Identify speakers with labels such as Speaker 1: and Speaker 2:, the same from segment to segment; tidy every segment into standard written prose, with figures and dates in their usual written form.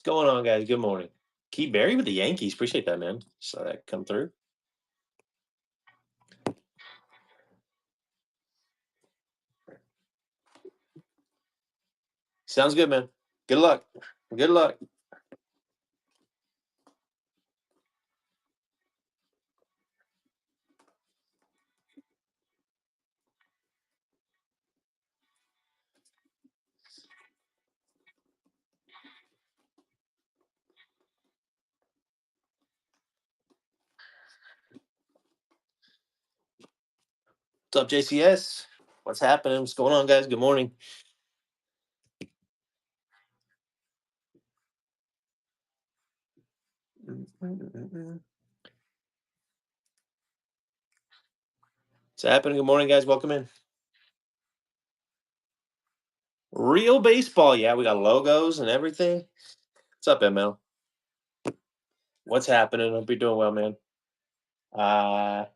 Speaker 1: What's going on, guys? Good morning. Key Berry with the Yankees. Appreciate that, man. Saw that come through. Sounds good, man. Good luck. Good luck. What's up, JCS? What's happening? What's going on, guys? Good morning. What's happening? Good morning, guys. Welcome in. Real baseball. Yeah, we got logos and everything. What's up, ML? What's happening? Hope you're doing well, man.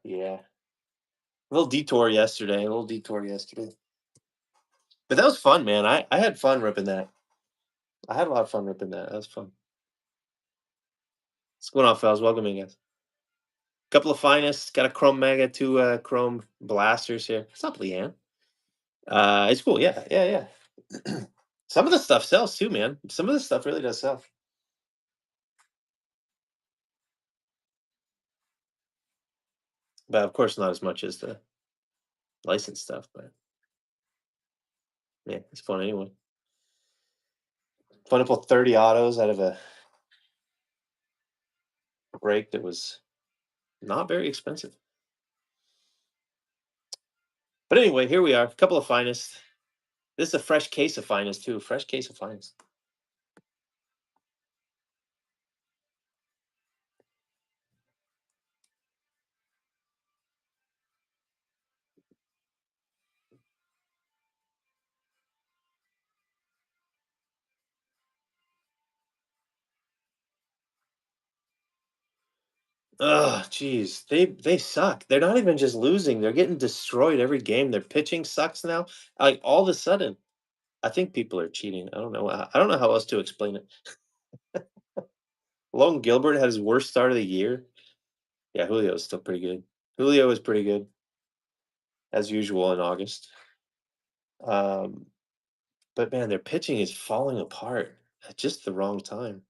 Speaker 1: Yeah. A little detour yesterday. A little detour yesterday. But that was fun, man. I had fun ripping that. I had a lot of fun ripping that. That was fun. What's going on, fellas? Welcome in, guys. Couple of finest. Got a Chrome Mega, two Chrome blasters here. What's up, Leanne? It's cool. Yeah, yeah, yeah. Some of the stuff sells too, man. Some of the stuff really does sell. But of course, not as much as the licensed stuff. But yeah, it's fun anyway. Fun to pull 30 autos out of a break that was not very expensive. But anyway, here we are. A couple of finest. This is a fresh case of finest too. Fresh case of finest. Ugh, jeez, they suck. They're not even just losing; they're getting destroyed every game. Their pitching sucks now. Like all of a sudden, I think people are cheating. I don't know. I don't know how else to explain it. Logan Gilbert had his worst start of the year. Yeah, Julio is still pretty good. Julio is pretty good as usual in August. Um, but man, their pitching is falling apart at just the wrong time.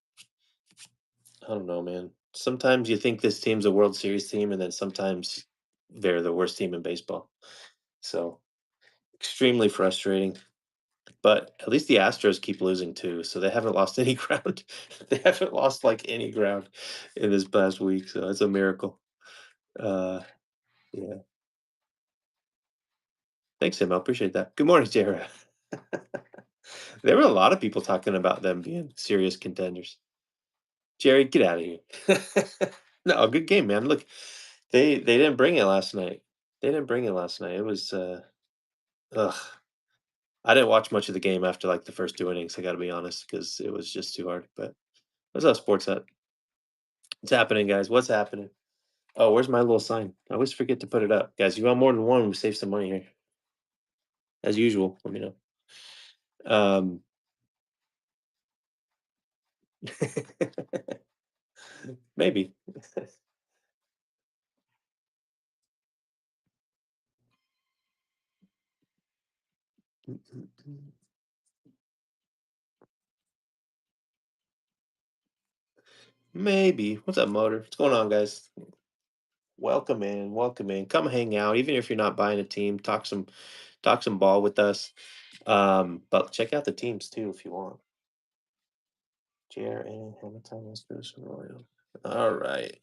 Speaker 1: I don't know, man. Sometimes you think this team's a World Series team, and then sometimes they're the worst team in baseball. So extremely frustrating. But at least the Astros keep losing too, so they haven't lost any ground. They haven't lost like any ground in this past week, so it's a miracle. Uh, yeah. Thanks, Tim. I appreciate that. Good morning, Jared. There were a lot of people talking about them being serious contenders. Jerry, get out of here. No, good game, man. Look, they didn't bring it last night. They didn't bring it last night. It was ugh. I didn't watch much of the game after like the first two innings. I got to be honest, because it was just too hard. But that's how sports at. What's happening, guys? What's happening? Oh, where's my little sign? I always forget to put it up, guys. You want more than one? We save some money here, as usual. Let me know. Um, maybe. Maybe. What's up, Motor? What's going on, guys? Welcome in. Welcome in. Come hang out. Even if you're not buying a team, talk some ball with us. But check out the teams too if you want. JRN, Hamilton, Astros, Royal. All right.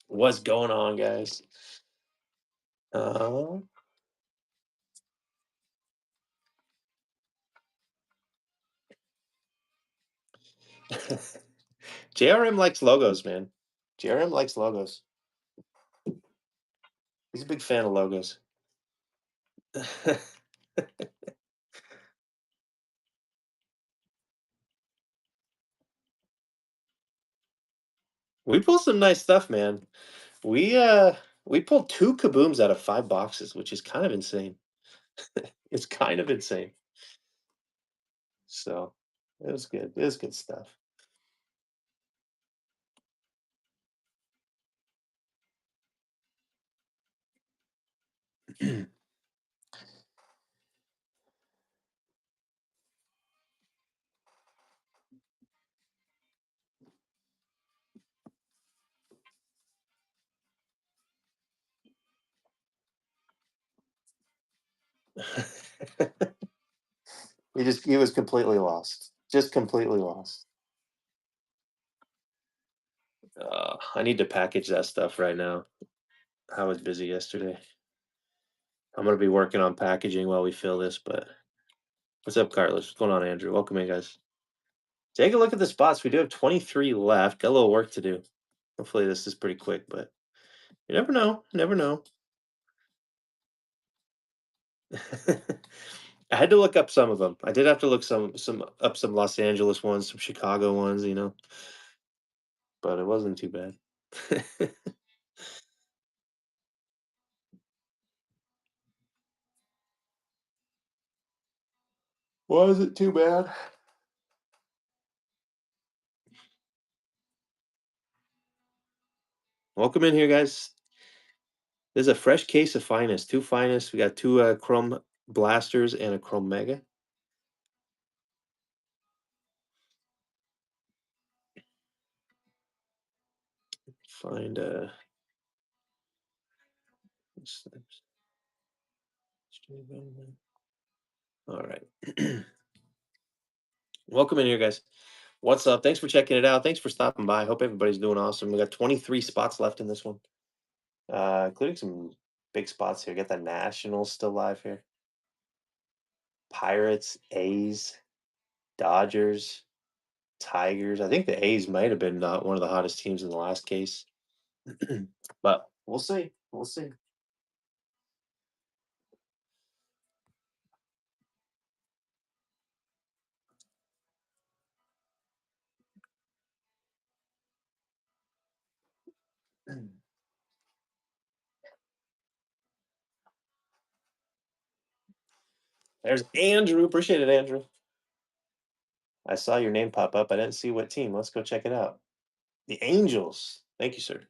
Speaker 1: What's going on, guys? Uh, JRM likes logos, man. JRM likes logos. He's a big fan of logos. We pull some nice stuff, man. We We pulled 2 kabooms out of 5 boxes, which is kind of insane. It's kind of insane. So, it was good. It was good stuff. He was completely lost. Just completely lost. I need to package that stuff right now. I was busy yesterday. I'm gonna be working on packaging while we fill this, but what's up, Carlos? What's going on, Andrew? Welcome in, guys. Take a look at the spots. We do have 23 left. Got a little work to do. Hopefully, this is pretty quick, but you never know. You never know. I had to look up some of them. I did have to look some Los Angeles ones, some Chicago ones, but it wasn't too bad. Was it too bad? Welcome in here, guys. There's a fresh case of finest, two finest. We got two Chrome Blasters and a Chrome Mega. Find what's that? All right. Welcome in here, guys. What's up? Thanks for checking it out. Thanks for stopping by. Hope everybody's doing awesome. We got 23 spots left in this one, including some big spots here. Got the Nationals still live here. Pirates, A's, Dodgers, Tigers. I think the A's might have been one of the hottest teams in the last case, but we'll see. We'll see. There's Andrew. Appreciate it, Andrew. I saw your name pop up. I didn't see what team. Let's go check it out. The Angels. Thank you, sir.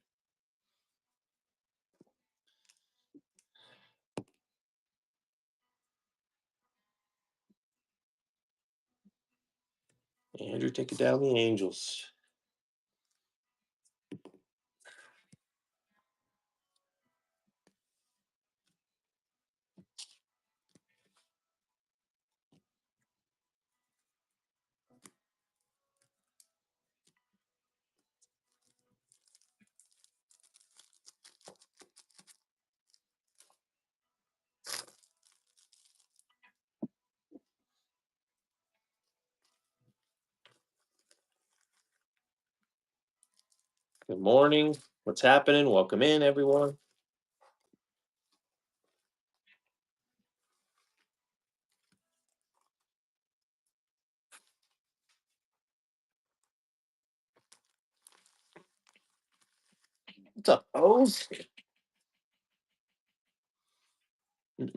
Speaker 1: Andrew, take it down the Angels. Good morning. What's happening? Welcome in, everyone. What's up, O's? Good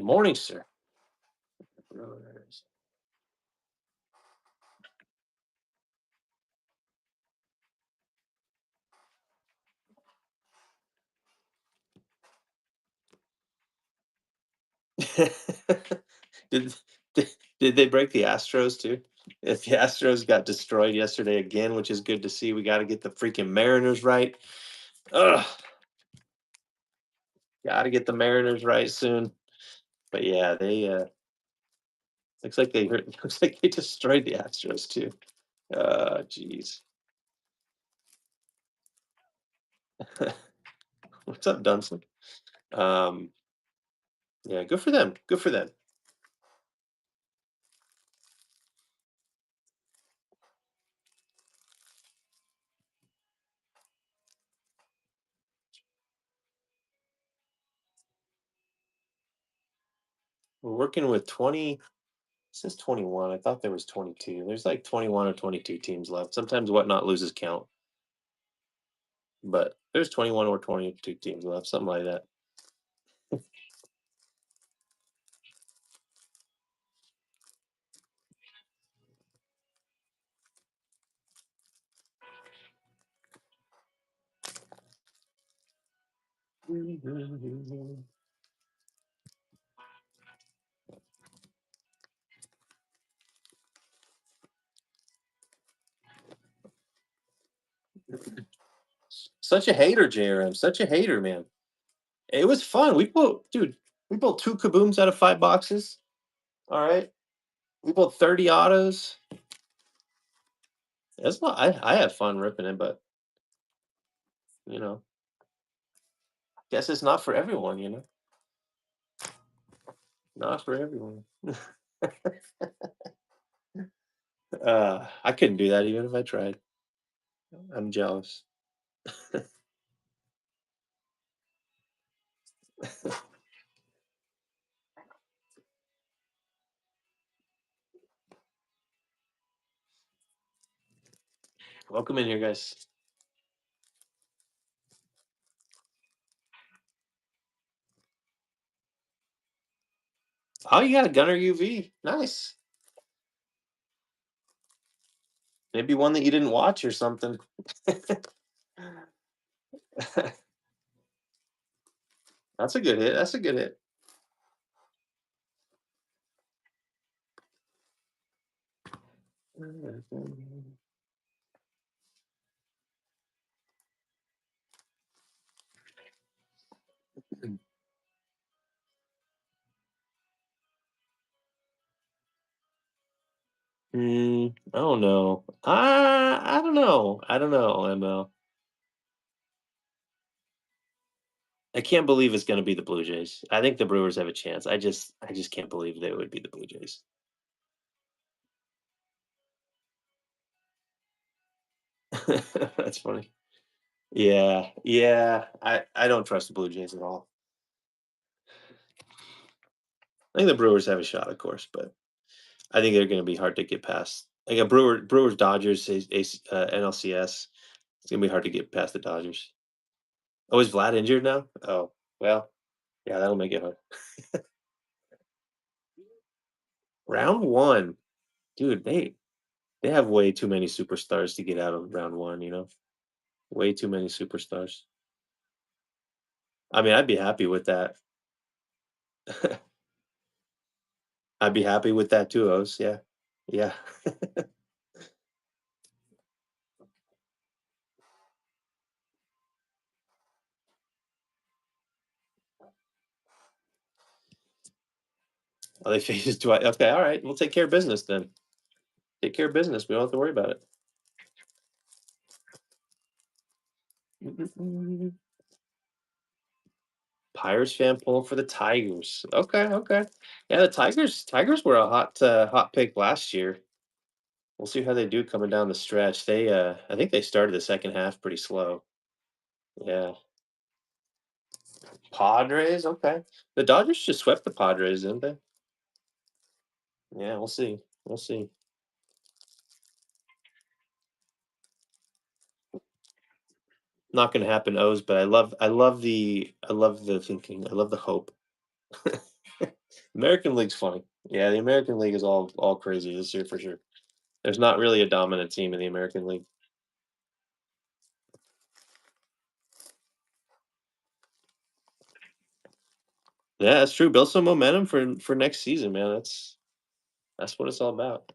Speaker 1: morning, sir. did, did did they break the Astros too? If the Astros got destroyed yesterday again, which is good to see, we got to get the freaking Mariners right. Ugh, got to get the Mariners right soon. But yeah, they looks like they looks like they destroyed the Astros too. Jeez. What's up, Dunson? Um, yeah, good for them. Good for them. We're working with 20. It says 21. I thought there was 22. There's like 21 or 22 teams left. Sometimes whatnot loses count, but there's 21 or 22 teams left, something like that. Such a hater, JRM. Such a hater, man. It was fun. We pulled two kabooms out of 5 boxes. All right. We pulled 30 autos. That's not I had fun ripping it, but you know, guess it's not for everyone, you know. Not for everyone. I couldn't do that even if I tried. I'm jealous. Welcome in here, guys. Oh, you got a Gunner UV. Nice. Maybe one that you didn't watch or something. That's a good hit. That's a good hit. I don't know. I don't know. I don't know, ML. I can't believe it's gonna be the Blue Jays. I think the Brewers have a chance. I just can't believe they would be the Blue Jays. That's funny. Yeah, yeah. I don't trust the Blue Jays at all. I think the Brewers have a shot, of course, but I think they're gonna be hard to get past. Like a Brewers Dodgers NLCS. It's gonna be hard to get past the Dodgers. Oh, is Vlad injured now? Oh, well, yeah, that'll make it hard. Round one, dude, they have way too many superstars to get out of round one, you know? Way too many superstars. I mean, I'd be happy with that. I'd be happy with that too, O's, yeah. Yeah. Oh, they faces Dwight. Okay, alright, we'll take care of business then. Take care of business, we don't have to worry about it. Pirates fan pulling for the Tigers. Okay, okay. Yeah, the Tigers were a hot pick last year. We'll see how they do coming down the stretch. I think they started the second half pretty slow. Yeah. Padres, okay. The Dodgers just swept the Padres, didn't they? Yeah, we'll see. We'll see. Not gonna happen, O's, but I love the thinking. I love the hope. American League's funny. Yeah, the American League is all crazy this year for sure. There's not really a dominant team in the American League. Yeah, that's true. Build some momentum for next season, man. That's what it's all about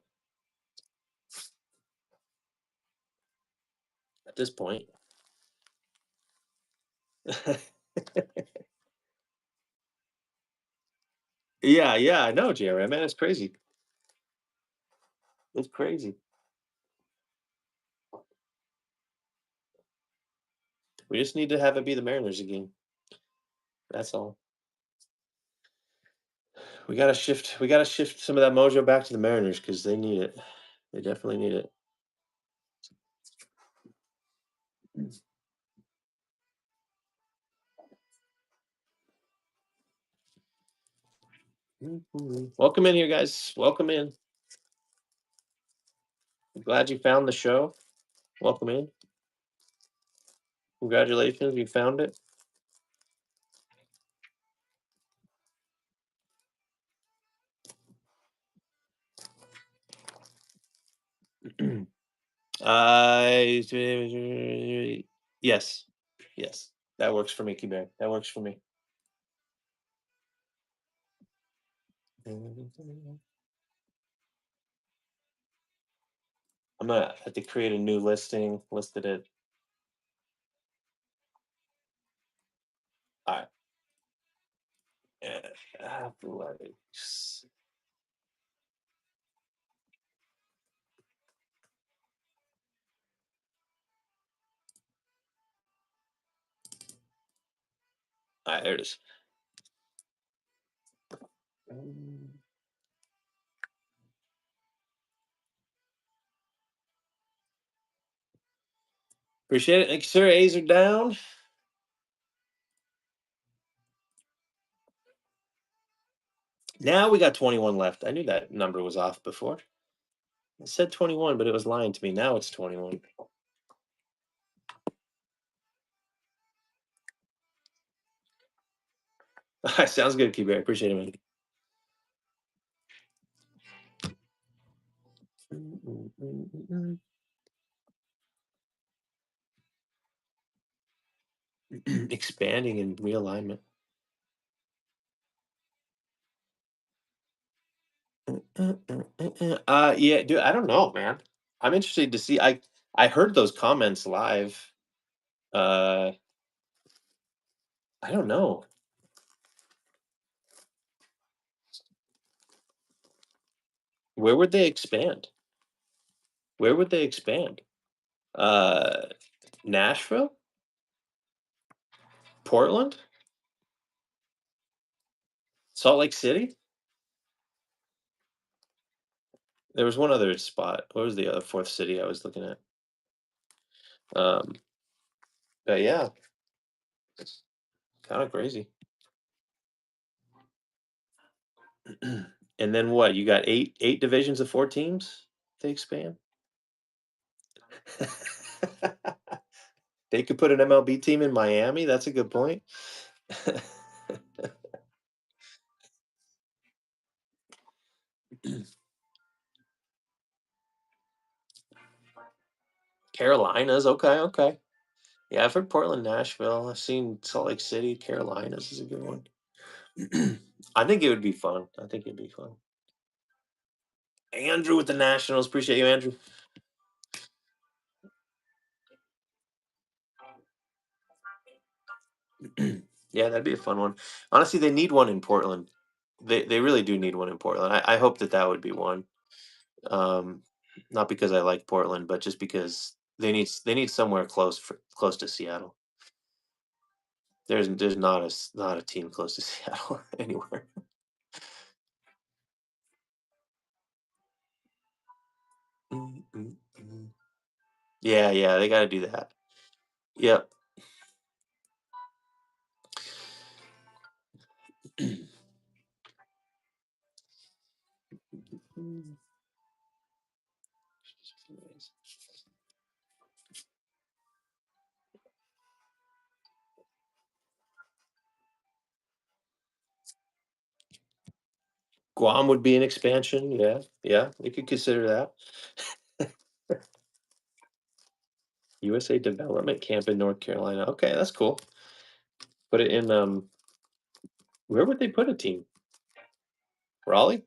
Speaker 1: at this point. Yeah, yeah, I know, JRM, man. It's crazy. It's crazy. We just need to have it be the Mariners again. That's all. We gotta shift some of that mojo back to the Mariners because they need it. They definitely need it. Welcome in here, guys. Welcome in. Glad you found the show. Welcome in. Congratulations, you found it. Yes, yes, that works for me, Bear. That works for me. I'm gonna have to create a new listing. Listed it. All right. Athletics. All right, there it is. Appreciate it. Thank you, sir. A's are down. Now we got 21 left. I knew that number was off before. It said 21, but it was lying to me. Now it's 21. All right, sounds good, Bear. Appreciate it, man. Expanding and realignment. Yeah, dude, I don't know, man. I'm interested to see. I heard those comments live. Uh, I don't know. Where would they expand? Where would they expand? Uh, Nashville, Portland, Salt Lake City. There was one other spot. What was the other fourth city I was looking at? Um, but yeah, kind of crazy. And then what? You got eight divisions of four teams. They expand. They could put an MLB team in Miami. That's a good point. Carolinas. Okay, okay. Yeah, I've heard Portland, Nashville. I've seen Salt Lake City. Carolinas is a good one. I think it would be fun. I think it'd be fun. Andrew with the Nationals. Appreciate you, Andrew. Yeah, that'd be a fun one. Honestly, they need one in Portland. They really do need one in Portland. I hope that that would be one. Um, not because I like Portland, but just because they need somewhere close to Seattle. There's not a team close to Seattle anywhere. Mm, mm, mm. Yeah, yeah, they got to do that. Yep. Guam would be an expansion. Yeah, yeah, we could consider that. USA Development Camp in North Carolina. Okay, that's cool. Put it in. Where would they put a team? Raleigh,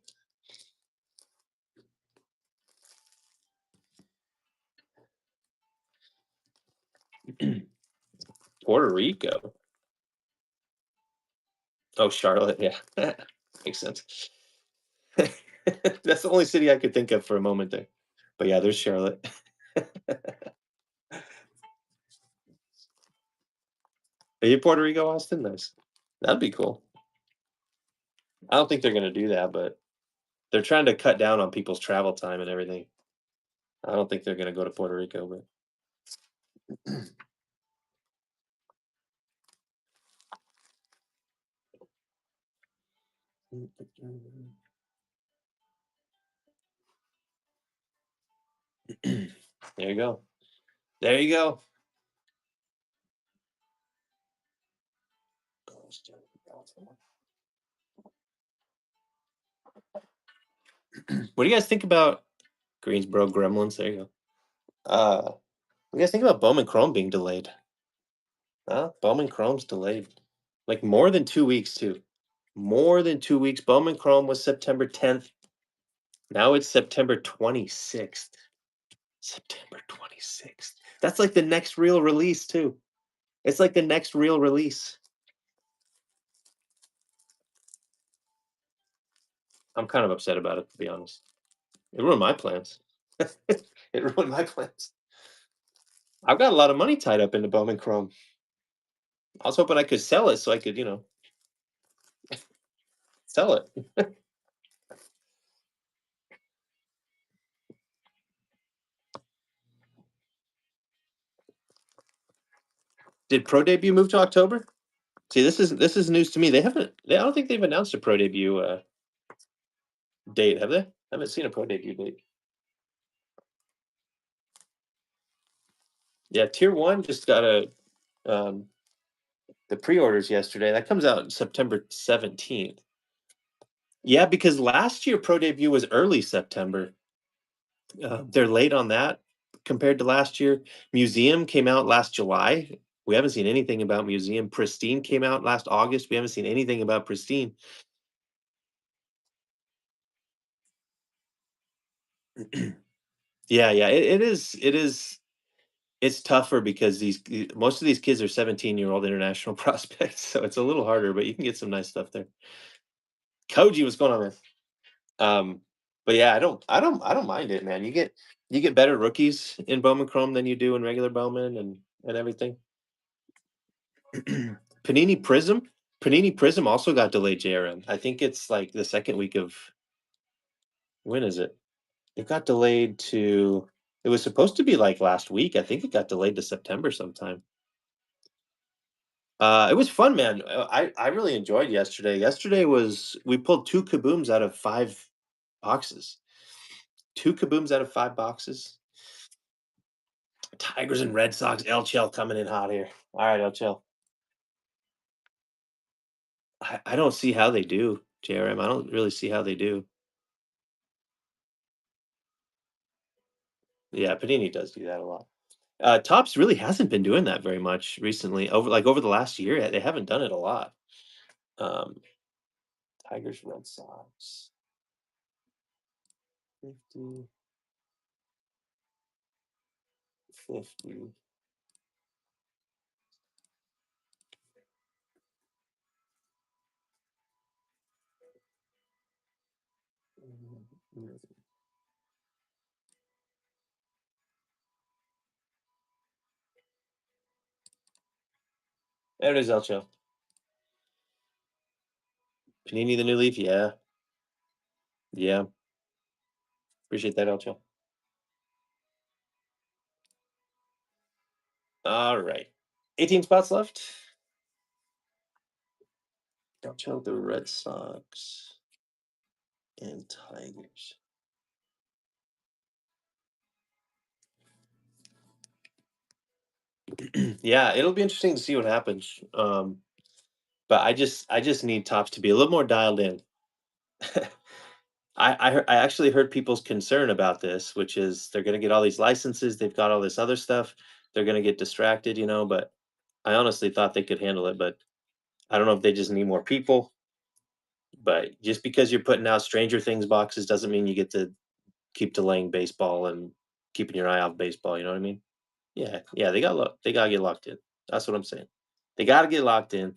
Speaker 1: Puerto Rico. Oh, Charlotte. Yeah, makes sense. That's the only city I could think of for a moment there. But yeah, there's Charlotte. Are you Puerto Rico, Austin? Nice. That'd be cool. I don't think they're gonna do that, but they're trying to cut down on people's travel time and everything. I don't think they're gonna go to Puerto Rico, but There you go. There you go. What do you guys think about Greensboro Gremlins? There you go. What do you guys think about Bowman Chrome being delayed? Bowman Chrome's delayed. Like more than 2 weeks too. More than 2 weeks. Bowman Chrome was September 10th. Now it's September 26th. September 26th. That's like the next real release too. It's like the next real release. I'm kind of upset about it, to be honest. It ruined my plans. It ruined my plans. I've got a lot of money tied up into Bowman Chrome. I was hoping I could sell it so I could, sell it. Did Pro Debut move to October? See, this is news to me. I don't think they've announced a Pro Debut date, have they? I haven't seen a Pro Debut date. Yeah, Tier 1 just got um, the pre-orders yesterday. That comes out September 17th. Yeah, because last year Pro Debut was early September. They're late on that compared to last year. Museum came out last July. We haven't seen anything about Museum. Pristine came out last August. We haven't seen anything about Pristine. Yeah, yeah, it is. It's tougher because most of these kids are 17-year-old international prospects, so it's a little harder, but you can get some nice stuff there. Koji, what's going on, man? Um, but yeah, I don't mind it, man. You get better rookies in Bowman Chrome than you do in regular Bowman and everything. Panini Prism. Panini Prism also got delayed, JRM. I think it's like the second week of when is it? It got delayed to it was supposed to be like last week. I think it got delayed to September sometime. It was fun, man. I really enjoyed yesterday. Yesterday was we pulled two kabooms out of five boxes. Two kabooms out of five boxes. Tigers and Red Sox. LCL coming in hot here. All right, LCL. I don't see how they do, JRM. I don't really see how they do. Yeah, Panini does do that a lot. Topps really hasn't been doing that very much recently. Over the last year, they haven't done it a lot. Um, Tigers, Red Sox, 50, 50. There it is, Elcho. Panini the new leaf, yeah, yeah. Appreciate that, Elcho. All right, 18 spots left. Elcho, the Red Sox and Tigers. Yeah, it'll be interesting to see what happens. But I just need Tops to be a little more dialed in. I actually heard people's concern about this, which is they're gonna get all these licenses, they've got all this other stuff, they're gonna get distracted, but I honestly thought they could handle it, but I don't know if they just need more people. But just because you're putting out Stranger Things boxes doesn't mean you get to keep delaying baseball and keeping your eye off baseball, you know what I mean? Yeah, yeah, they gotta get locked in. That's what I'm saying. They gotta get locked in.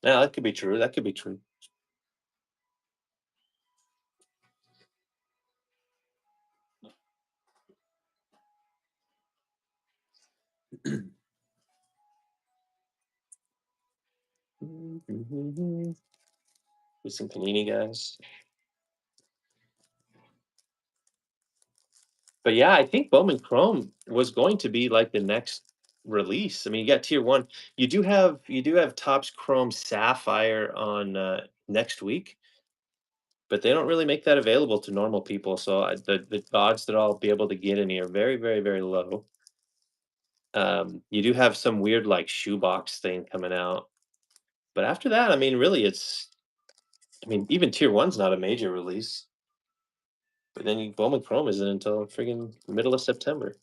Speaker 1: Yeah, that could be true. That could be true. With some Panini guys. But yeah, I think Bowman Chrome was going to be like the next release. I mean, you got tier one. You do have Topps Chrome Sapphire on next week, but they don't really make that available to normal people. So the odds that I'll be able to get any are very, very, very low. You do have some weird like shoebox thing coming out, but after that, I mean, really, I mean, even tier one's not a major release. But then Bowman Chrome isn't until friggin' middle of September.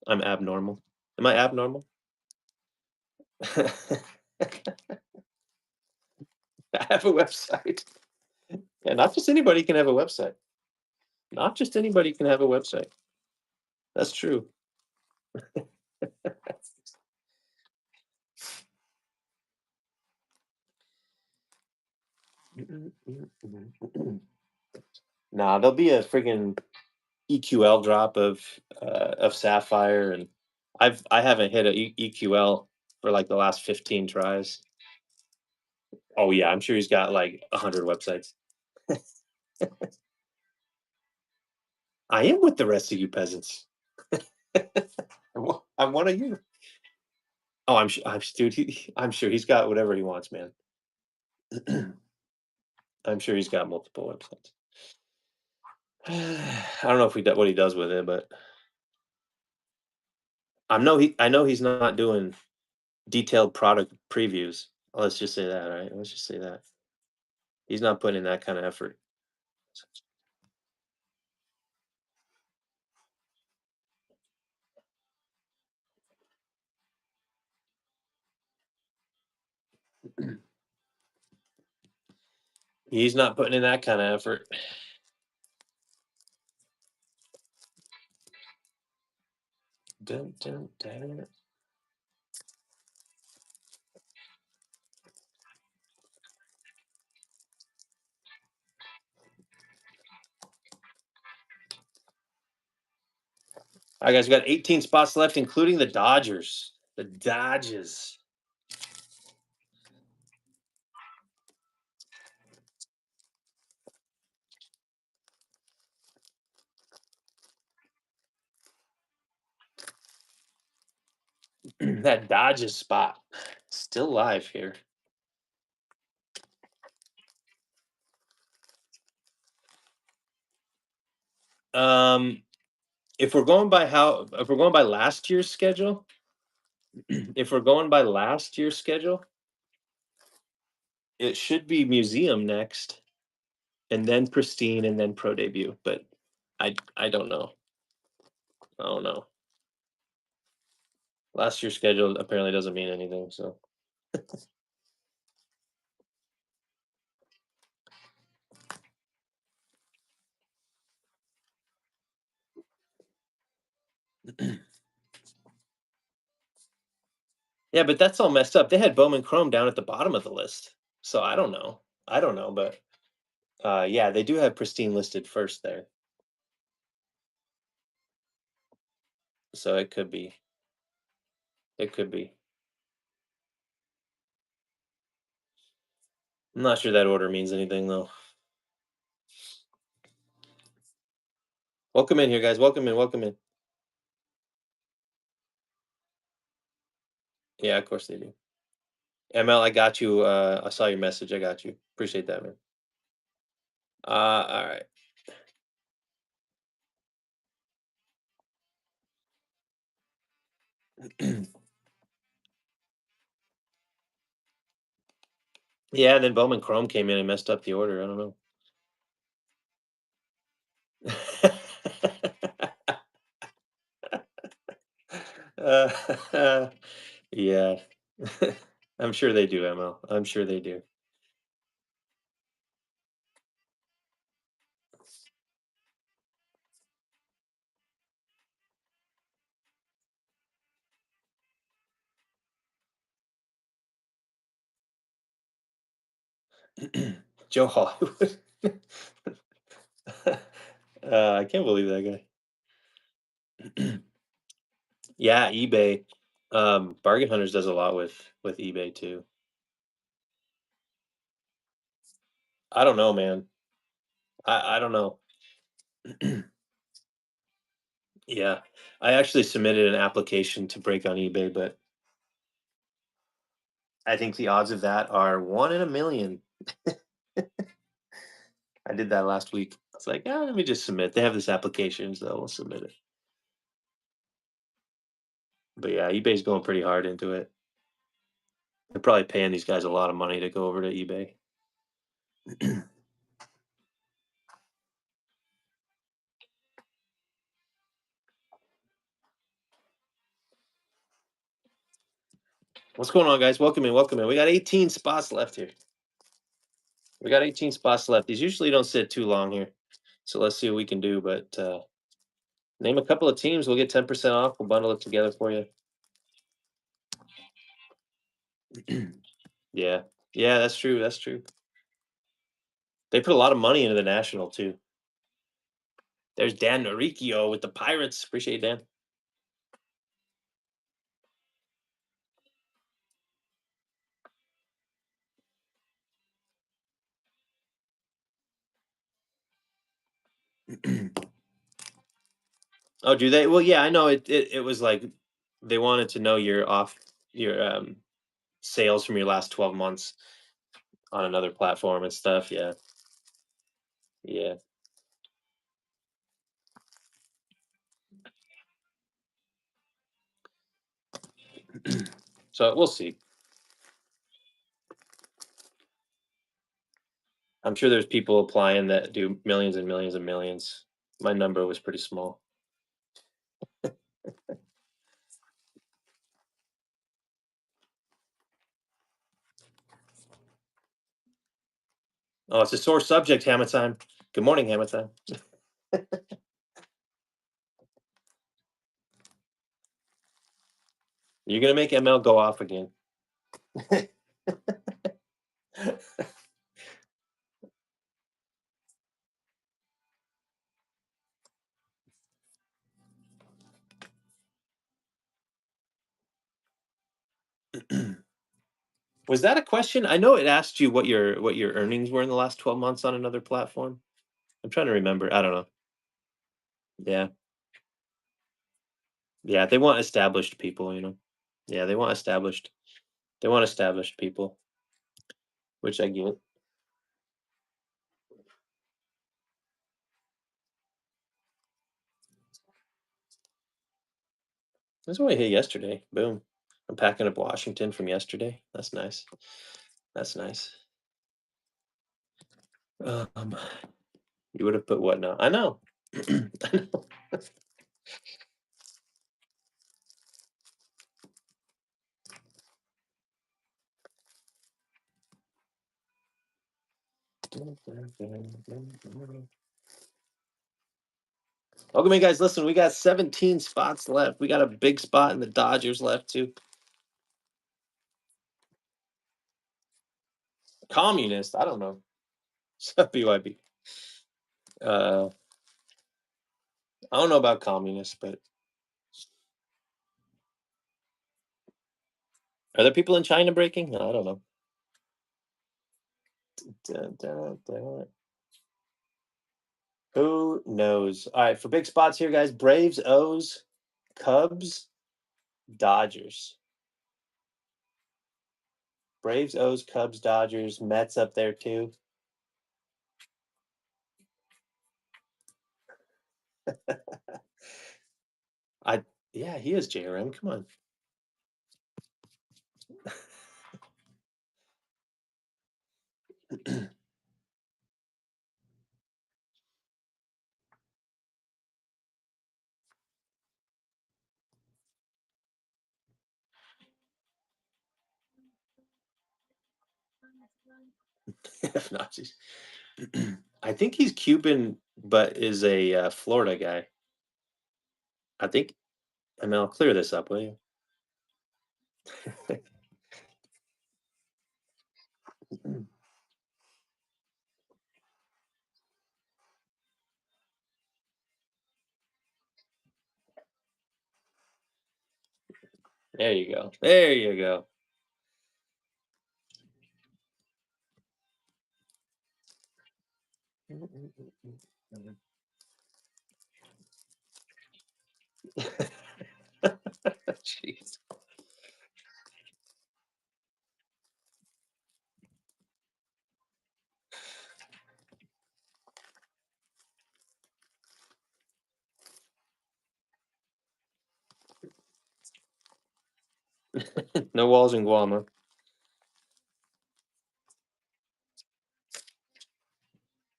Speaker 1: I'm abnormal. Am I abnormal? I have a website. Yeah, not just anybody can have a website. Not just anybody can have a website. That's true. Nah, there'll be a friggin' EQL drop of Sapphire, and I haven't hit a EQL for like the last 15 tries. Oh yeah, I'm sure he's got like 100 websites. I am with the rest of you peasants. I'm one of you. Oh, dude. I'm sure he's got whatever he wants, man. I'm sure he's got multiple websites. I don't know if what he does with it, but I know he's not doing detailed product previews. Let's just say that, right? Let's just say that he's not putting in that kind of effort. He's not putting in that kind of effort. Dun, dun, dun. All right, guys, we got 18 spots left, including the Dodgers. The Dodgers. That Dodgers spot still live here. Um, if we're going by last year's schedule, if we're going by last year's schedule, it should be Museum next, and then Pristine, and then Pro Debut. But I don't know. I don't know. Last year's schedule apparently doesn't mean anything. So yeah, but that's all messed up. They had Bowman Chrome down at the bottom of the list. So I don't know. I don't know, but yeah, they do have Pristine listed first there. So it could be. It could be. I'm not sure that order means anything though. Welcome in here, guys. Welcome in. Welcome in. Yeah, of course they do. ML, I got you. I saw your message. I got you. Appreciate that, man. All right. Yeah, and then Bowman Chrome came in and messed up the order. I don't know. Yeah. I'm sure they do, ML. I'm sure they do. Joe Hollywood. I can't believe that guy. Yeah, eBay. Bargain Hunters does a lot with eBay too. I don't know, man. I don't know. Yeah. I actually submitted an application to break on eBay, but I think the odds of that are 1 in a million. I did that last week. It's like, "Ah, let me just submit." They have this application, so we'll submit it. But yeah, eBay's going pretty hard into it. They're probably paying these guys a lot of money to go over to eBay. What's going on, guys? Welcome in, welcome in. We got 18 spots left here. We got 18 spots left. These usually don't sit too long here. So let's see what we can do. But name a couple of teams. We'll get 10% off. We'll bundle it together for you. Yeah. Yeah, that's true. That's true. They put a lot of money into the National, too. There's Dan Noricchio with the Pirates. Appreciate it, Dan. Oh, do they? Well, yeah, I know it was like they wanted to know your sales from your last 12 months on another platform and stuff. Yeah. Yeah. So we'll see. I'm sure there's people applying that do millions and millions and millions. My number was pretty small. Oh, it's a sore subject, Hammer time. Good morning, Hammer time. You're gonna make ML go off again. Was that a question? I know it asked you what your earnings were in the last 12 months on another platform. I'm trying to remember. I don't know. Yeah. Yeah, they want established people. Yeah, they want established people, which I get. That's what I hit yesterday. Boom. I'm packing up Washington from yesterday. That's nice. That's nice. Um, you would have put what now? I know. I know. Welcome in, guys. Listen, we got 17 spots left. We got a big spot in the Dodgers left too. Communist. I don't know. BYB. Uh, I don't know about communists, but are there people in China breaking? No, I don't know. Dun, dun, dun. Who knows? All right, for big spots here, guys. Braves, O's, Cubs, Dodgers. Braves, O's, Cubs, Dodgers, Mets up there too. I Yeah, he is JRM. Come on. If Nazis. I think he's Cuban, but is a Florida guy. I think. I mean, I'll clear this up, will you? There you go. There you go. Jeez. No walls in Guam, huh?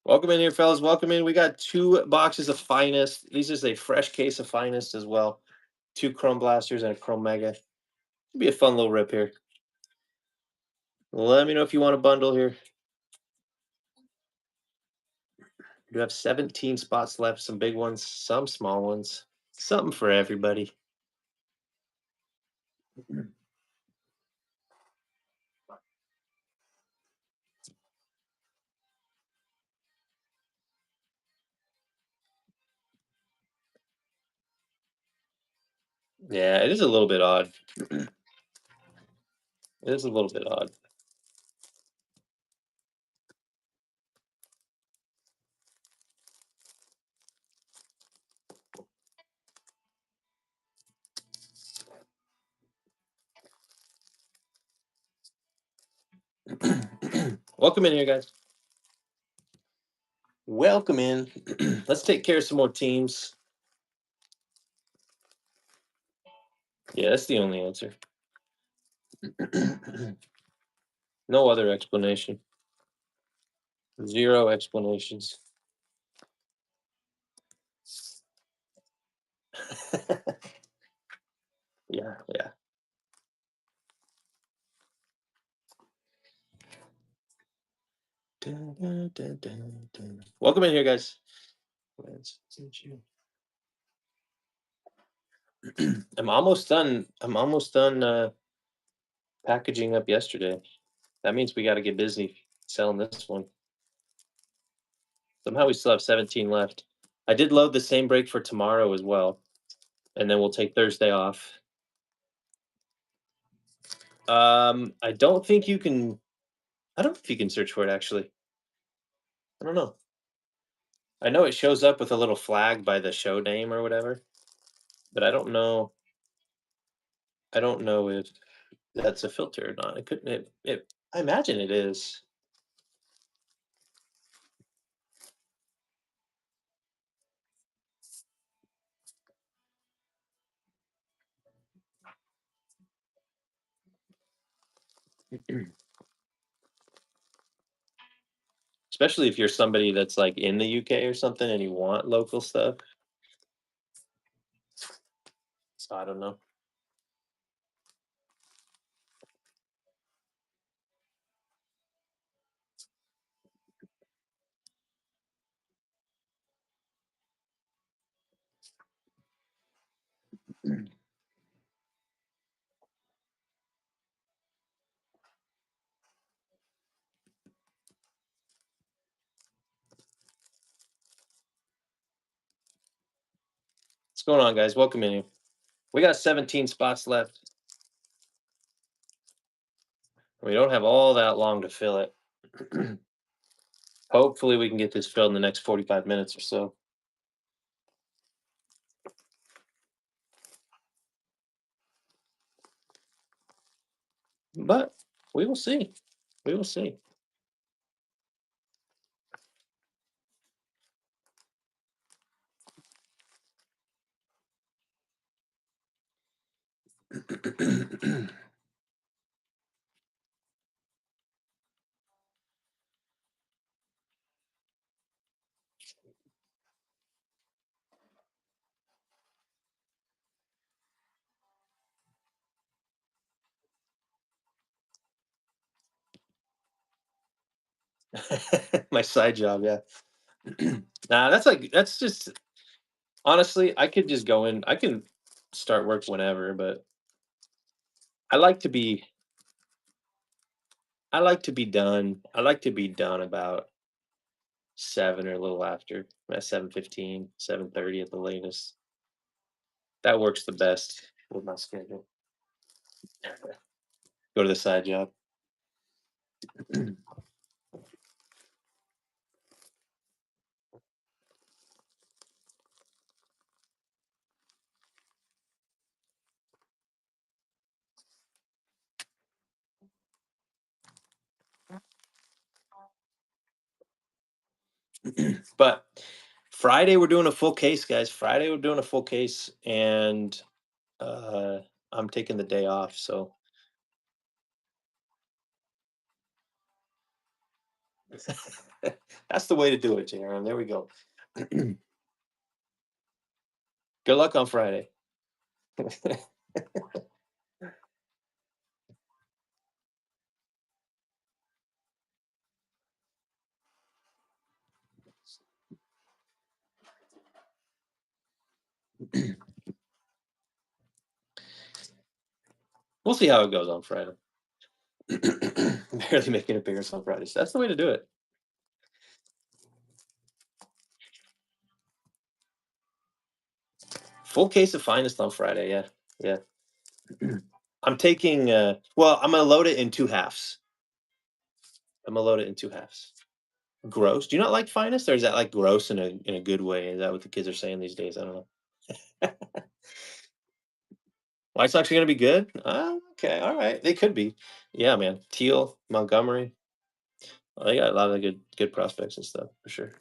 Speaker 1: Welcome in here, fellas. Welcome in. We got 2 boxes of Finest. These is a fresh case of Finest as well. 2 Chrome Blasters and a Chrome Mega. It'll be a fun little rip here. Let me know if you want a bundle here. You have 17 spots left, some big ones, some small ones. Something for everybody. Yeah, it is a little bit odd. It is a little bit odd. Welcome in here, guys. Welcome in. Let's take care of some more teams. Yeah, that's the only answer. No other explanation. Zero explanations. Yeah, yeah. Dun, dun, dun, dun, dun. Welcome in here, guys. I'm almost done. I'm almost done packaging up yesterday. That means we got to get busy selling this one. Somehow we still have 17 left. I did load the same break for tomorrow as well, and then we'll take Thursday off. I don't think you can. I don't know if you can search for it actually. I don't know. I know it shows up with a little flag by the show name or whatever, but I don't know. I don't know if that's a filter or not. It couldn't. I imagine it is. Especially if you're somebody that's like in the UK or something and you want local stuff. So I don't know. What's going on, guys? Welcome in here. We got 17 spots left. We don't have all that long to fill it. Hopefully, we can get this filled in the next 45 minutes or so. But we will see. We will see. My side job, yeah. Nah, that's just honestly, I could just go in. I can start work whenever, but I like to be I like to be done. I like to be done about 7 or a little after, at 7:15, 7:30 at the latest. That works the best with my schedule. Go to the side job. But Friday we're doing a full case, guys. Friday we're doing a full case, and uh, I'm taking the day off. So that's the way to do it, Jaron. There we go. Good luck on Friday. We'll see how it goes on Friday. Barely making an appearance on Fridays. That's the way to do it. Full case of finest on Friday. Yeah, yeah. I'm taking. Well, I'm gonna load it in two halves. I'm gonna load it in two halves. Gross. Do you not like finest, or is that like gross in a good way? Is that what the kids are saying these days? I don't know. White Sox are gonna be good. Okay, all right. They could be. Yeah, man. Teal, Montgomery. Oh, they got a lot of good prospects and stuff for sure.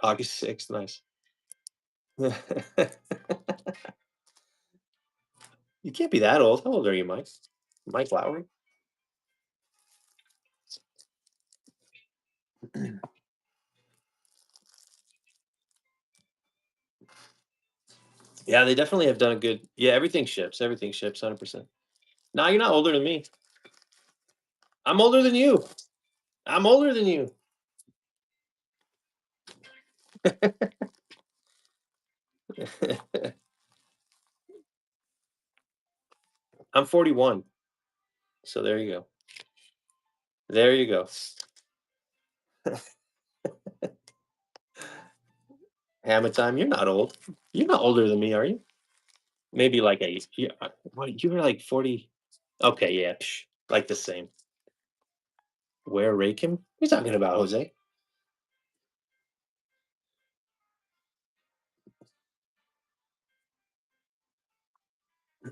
Speaker 1: August 6th, nice. You can't be that old. How old are you, Mike? Mike Lowry? Yeah, they definitely have done a good. Yeah, everything ships. Everything ships, 100%. No, you're not older than me. I'm older than you. I'm older than you. I'm 41. So there you go. There you go. Hammer time. You're not old. You're not older than me, are you? Maybe like a. Yeah, what, you were like 40. Okay, yeah, like the same. Where rake him? What are you talking about, Jose?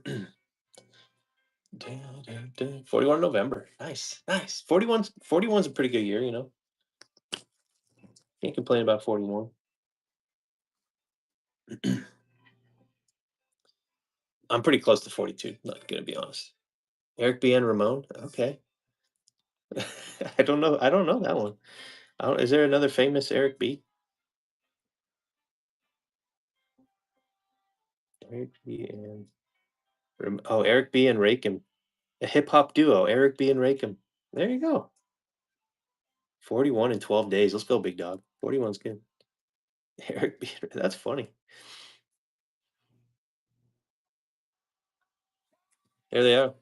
Speaker 1: Dun, dun, dun. 41 November. Nice, nice. 41's a pretty good year, you know. Can't complain about 41. I'm pretty close to 42, not gonna be honest. Eric B. and Ramon? Okay. I don't know. I don't know that one. Is there another famous Eric B? Eric B. and Eric B. and Rakim. A hip hop duo, Eric B. and Rakim. There you go. 41 in 12 days. Let's go, big dog. 41's good. Eric B. That's funny. There they are.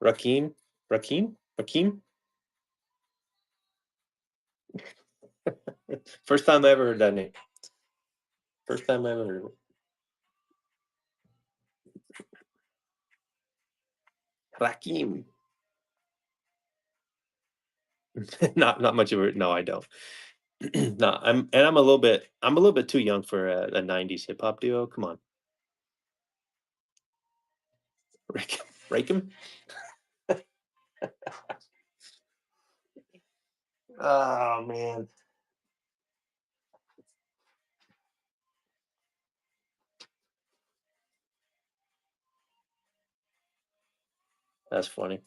Speaker 1: Rakim. Rakim? Rakim? First time I ever heard that name. First time I ever heard it. Rakim. Not much of it. No, I don't. No, I'm a little bit too young for a 90s hip hop duo. Come on. Rakim. Rakim? Oh man. That's funny.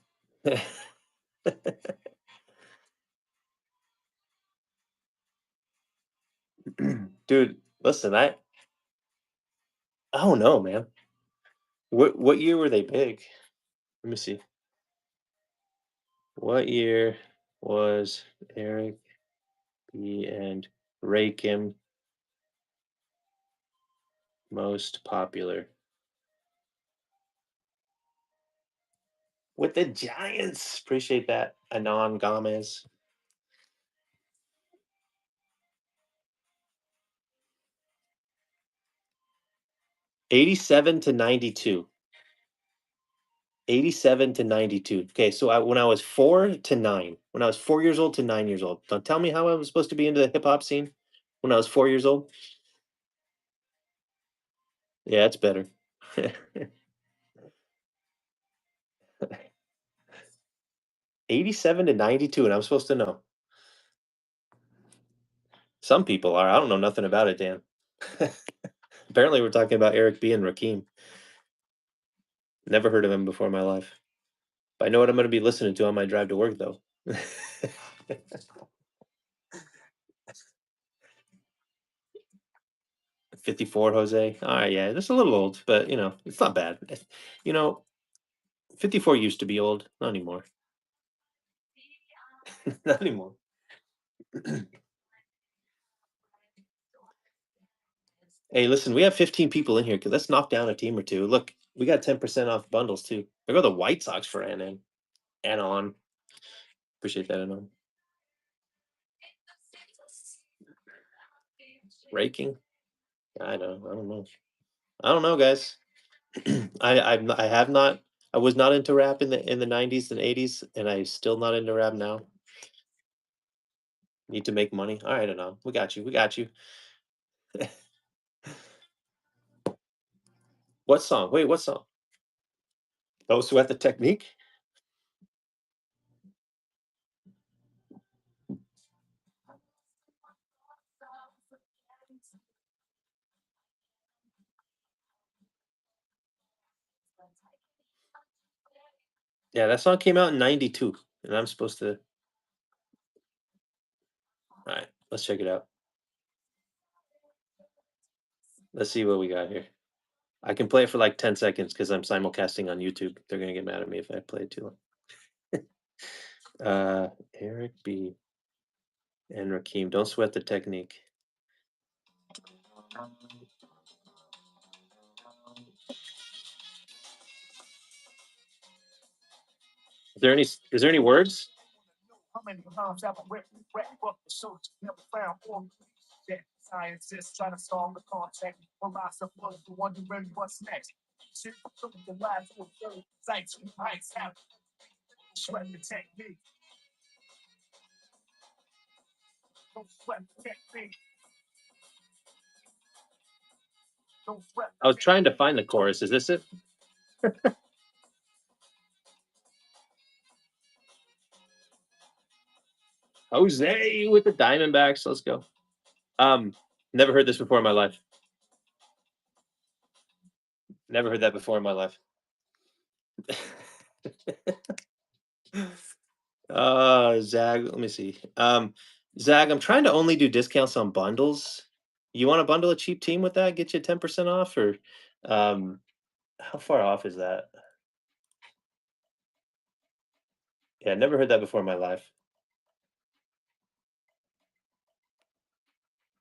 Speaker 1: Dude, listen, I don't know, man. What year were they big? Let me see. What year was Eric B. and Rakim most popular? With the Giants. Appreciate that. Anon Gomez. 87 to 92. 87 to 92. Okay, so when I was 4 to 9, when I was 4 years old to 9 years old. Don't tell me how I was supposed to be into the hip hop scene when I was 4 years old. Yeah, it's better. 87 to 92, and I'm supposed to know. Some people are. I don't know nothing about it, Dan. Apparently, we're talking about Eric B. and Rakim. Never heard of him before in my life. But I know what I'm gonna be listening to on my drive to work, though. 54, Jose. Alright, yeah, that's a little old, but, it's not bad. You know, 54 used to be old, not anymore. Not anymore. Hey, listen, we have 15 people in here. Let's knock down a team or two. Look, we got 10% off bundles, too. There go the White Sox for Anon. Appreciate that, Anon. Raking? I don't know. I don't know, guys. I have not I was not into rap in the 90s and 80s, and I'm still not into rap now. Need to make money. Alright, Anon. We got you, we got you. What song? Wait, what song? Those Who Have the Technique? Yeah, that song came out in '92, and I'm supposed to alright, let's check it out. Let's see what we got here. I can play it for, like, 10 seconds because 'cause I'm simulcasting on YouTube. They're gonna get mad at me if I play it too long. Eric B. and Rakim, Don't Sweat the Technique. Is there any words? How many times have I read book the soldier never found one? Yeah, scientists trying to solve the contact. Philosopher wondering what's next. Shit, the lives will go. Sights and heights have sweat the technique. Don't sweat the technique. Don't sweat. I was trying to find the chorus. Is this it? Jose with the Diamondbacks. Let's go. Um, Never heard this before in my life. Never heard that before in my life. Zag, let me see. Zag, I'm trying to only do discounts on bundles. You want to bundle a cheap team with that? Get you 10% off, or um, how far off is that? Yeah, never heard that before in my life.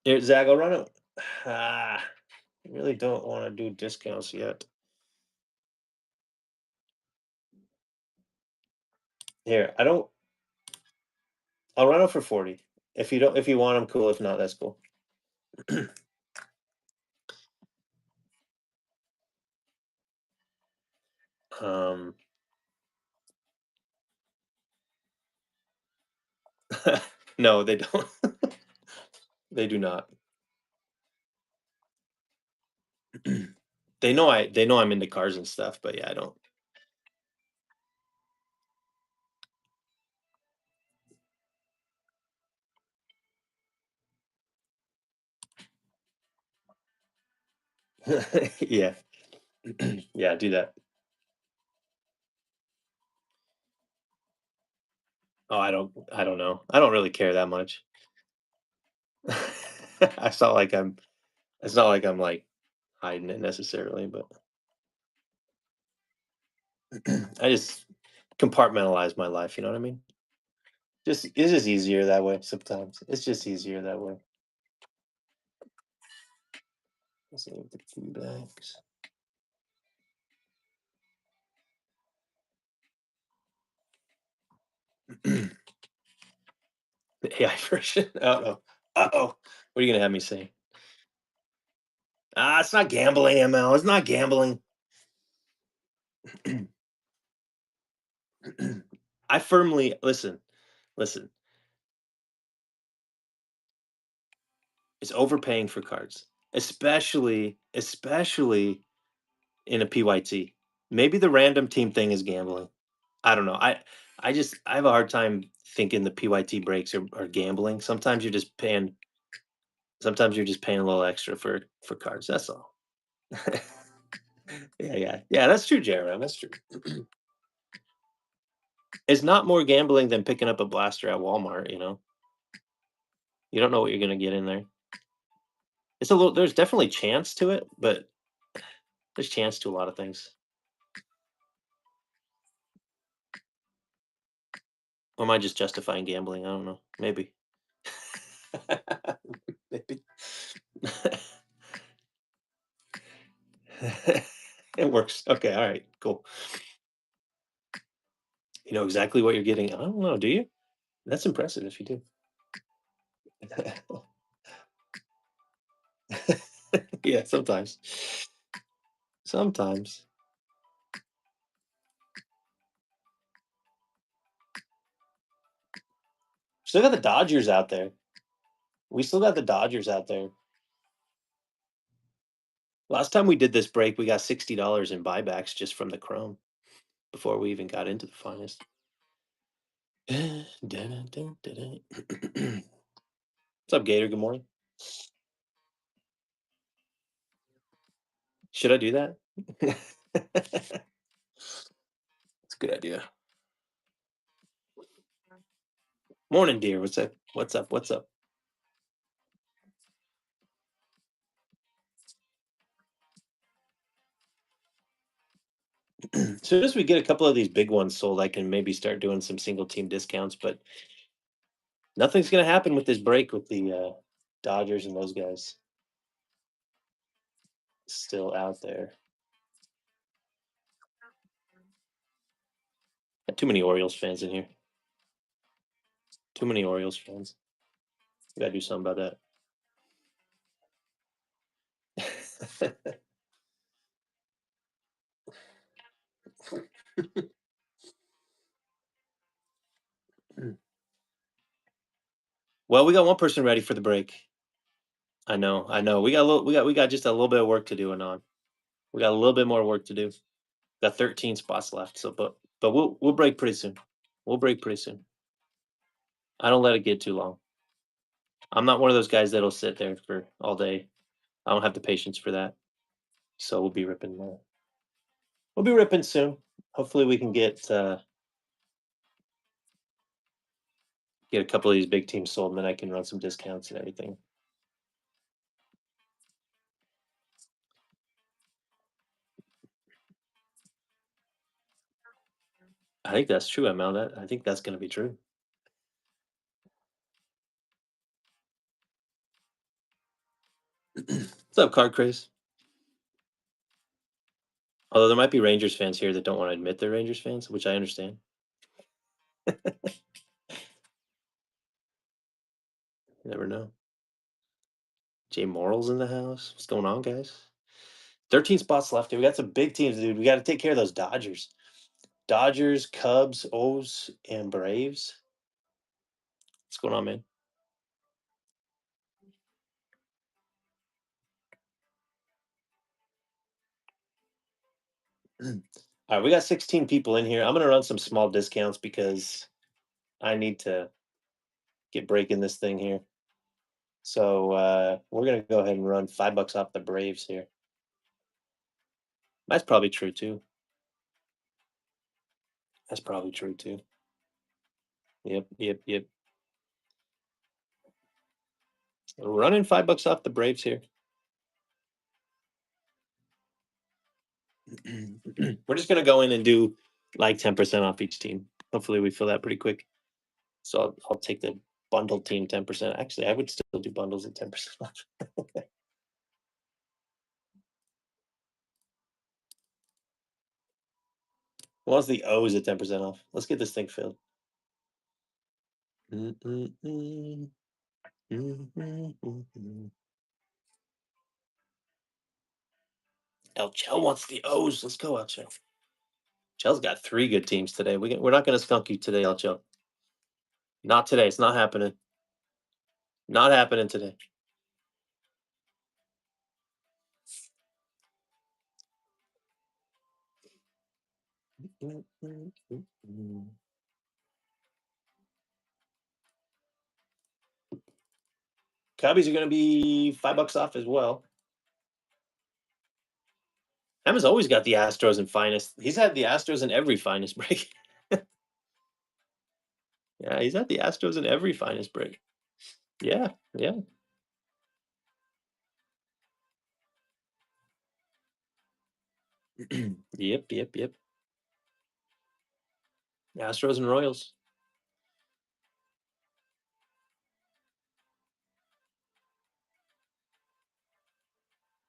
Speaker 1: Here, Zag, I'll run it. I really don't want to do discounts yet. Here, I don't. I'll run it for 40. If you want them, cool. If not, that's cool. um, no, they don't. They do not. They know I'm into cars and stuff, but yeah, I don't. Yeah. Yeah, do that. Oh, I don't know. I don't really care that much. It's not like I'm like hiding it necessarily, but I just compartmentalize my life, you know what I mean? It's just easier that way sometimes. It's just easier that way. Let's see the tea bags. The AI version. Uh-oh. Uh-oh. What are you gonna have me say? It's not gambling, ML. It's not gambling. I firmly listen. It's overpaying for cards, especially in a PYT. Maybe the random team thing is gambling. I don't know. I have a hard time thinking the PYT breaks are gambling. Sometimes you're just paying a little extra for cards. That's all. Yeah, yeah, yeah. That's true, Jeremy. That's true. It's not more gambling than picking up a blaster at Walmart. You don't know what you're gonna get in there. It's a little. There's definitely chance to it, but there's chance to a lot of things. Or am I just justifying gambling? I don't know. Maybe. Maybe. It works. Okay. All right. Cool. You know exactly what you're getting. I don't know. Do you? That's impressive if you do. Yeah. Sometimes. Sometimes. Still got the Dodgers out there. We still got the Dodgers out there. Last time we did this break, we got $60 in buybacks just from the Chrome before we even got into the finest. What's up, Gator? Good morning. Should I do that? That's a good idea. Morning, dear. What's up? What's up? What's up? Soon as we get a couple of these big ones sold, I can maybe start doing some single team discounts, but nothing's going to happen with this break with the Dodgers and those guys still out there. Got too many Orioles fans in here. Too many Orioles fans. We got to do something about that. Well, we got one person ready for the break. I know, I know. We got just a little bit of work to do, Anon. We got a little bit more work to do. Got 13 spots left, so but we'll break pretty soon. We'll break pretty soon. I don't let it get too long. I'm not one of those guys that'll sit there for all day. I don't have the patience for that. So we'll be ripping. We'll be ripping soon. Hopefully, we can get a couple of these big teams sold, and then I can run some discounts and everything. I think that's true, Mel. I think that's going to be true. What's up, Card Craze? Although there might be Rangers fans here that don't want to admit they're Rangers fans, which I understand. You never know. Jay Morrill's in the house. What's going on, guys? 13 spots left. Dude. We got some big teams, dude. We got to take care of those Dodgers. Dodgers, Cubs, O's, and Braves. What's going on, man? All right, we got 16 people in here. I'm going to run some small discounts because I need to get breaking this thing here. So we're going to go ahead and run $5 off the Braves here. That's probably true, too. That's probably true, too. Yep, yep, yep. Running $5 off the Braves here. We're just gonna go in and do like 10% off each team. Hopefully, we fill that pretty quick. So I'll take the bundled team 10%. Actually, I would still do bundles at 10% off. Who wants the O's at 10% off? Let's get this thing filled. El Chell wants the O's. Let's go, El Chell. Chell's got 3 good teams today. We're not going to skunk you today, El Chell. Not today. It's not happening. Not happening today. Cubbies are going to be $5 off as well. Emma's always got the Astros in finest. He's had the Astros in every finest break. Yeah, he's had the Astros in every finest break. Yeah, yeah. Yep, yep, yep. Astros and Royals.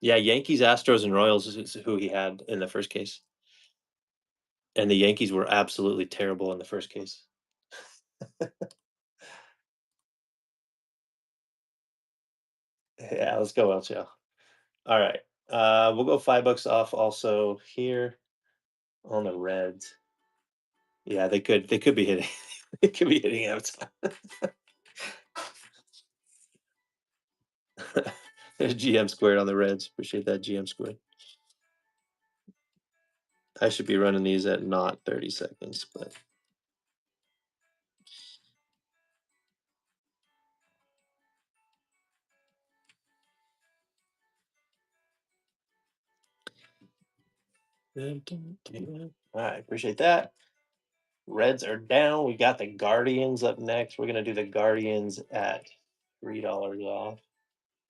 Speaker 1: Yeah, Yankees, Astros, and Royals is who he had in the first case. And the Yankees were absolutely terrible in the first case. Yeah, let's go LCL. All right. We'll go $5 off also here on the Reds. Yeah, they could be hitting they could be hitting out. There's GM squared on the Reds. Appreciate that GM squared. I should be running these at not 30 seconds, but all right, appreciate that. Reds are down. We got the Guardians up next. We're gonna do the Guardians at $3 off,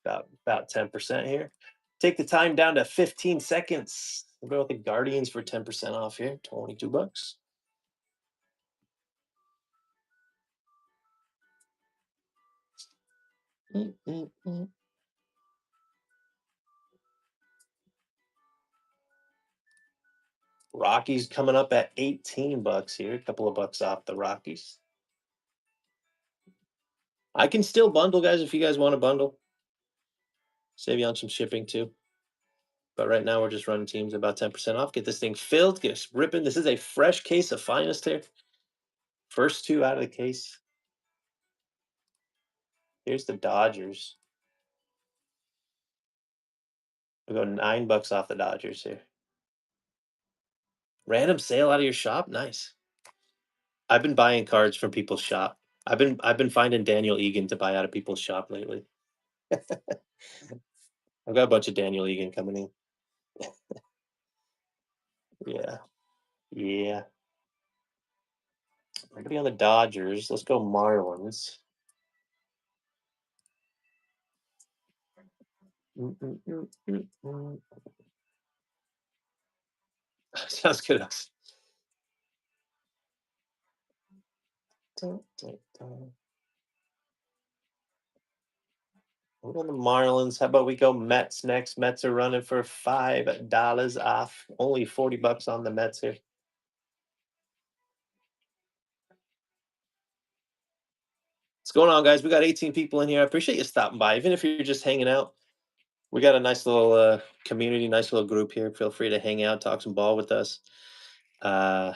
Speaker 1: about 10% here. Take the time down to 15 seconds. We'll go with the Guardians for 10% off here, $22. Mm, mm, mm. Rockies coming up at $18 here, a couple of bucks off the Rockies. I can still bundle, guys, if you guys want to bundle. Save you on some shipping too. But right now we're just running teams about 10% off. Get this thing filled, get us ripping. This is a fresh case of finest here. First two out of the case. Here's the Dodgers. We'll go $9 off the Dodgers here. Random sale out of your shop? Nice. I've been buying cards from people's shop. I've been finding Daniel Egan to buy out of people's shop lately. I've got a bunch of Daniel Egan coming in. Yeah. Yeah. Nobody on the Dodgers. Let's go Marlins. Mm, mm, mm, mm, mm. Sounds good. Dun, dun, dun. We're on the Marlins. How about we go Mets next? Mets are running for $5 off. Only $40 on the Mets here. What's going on, guys? We got 18 people in here. I appreciate you stopping by. Even if you're just hanging out, we got a nice little community, nice little group here. Feel free to hang out, talk some ball with us. Uh,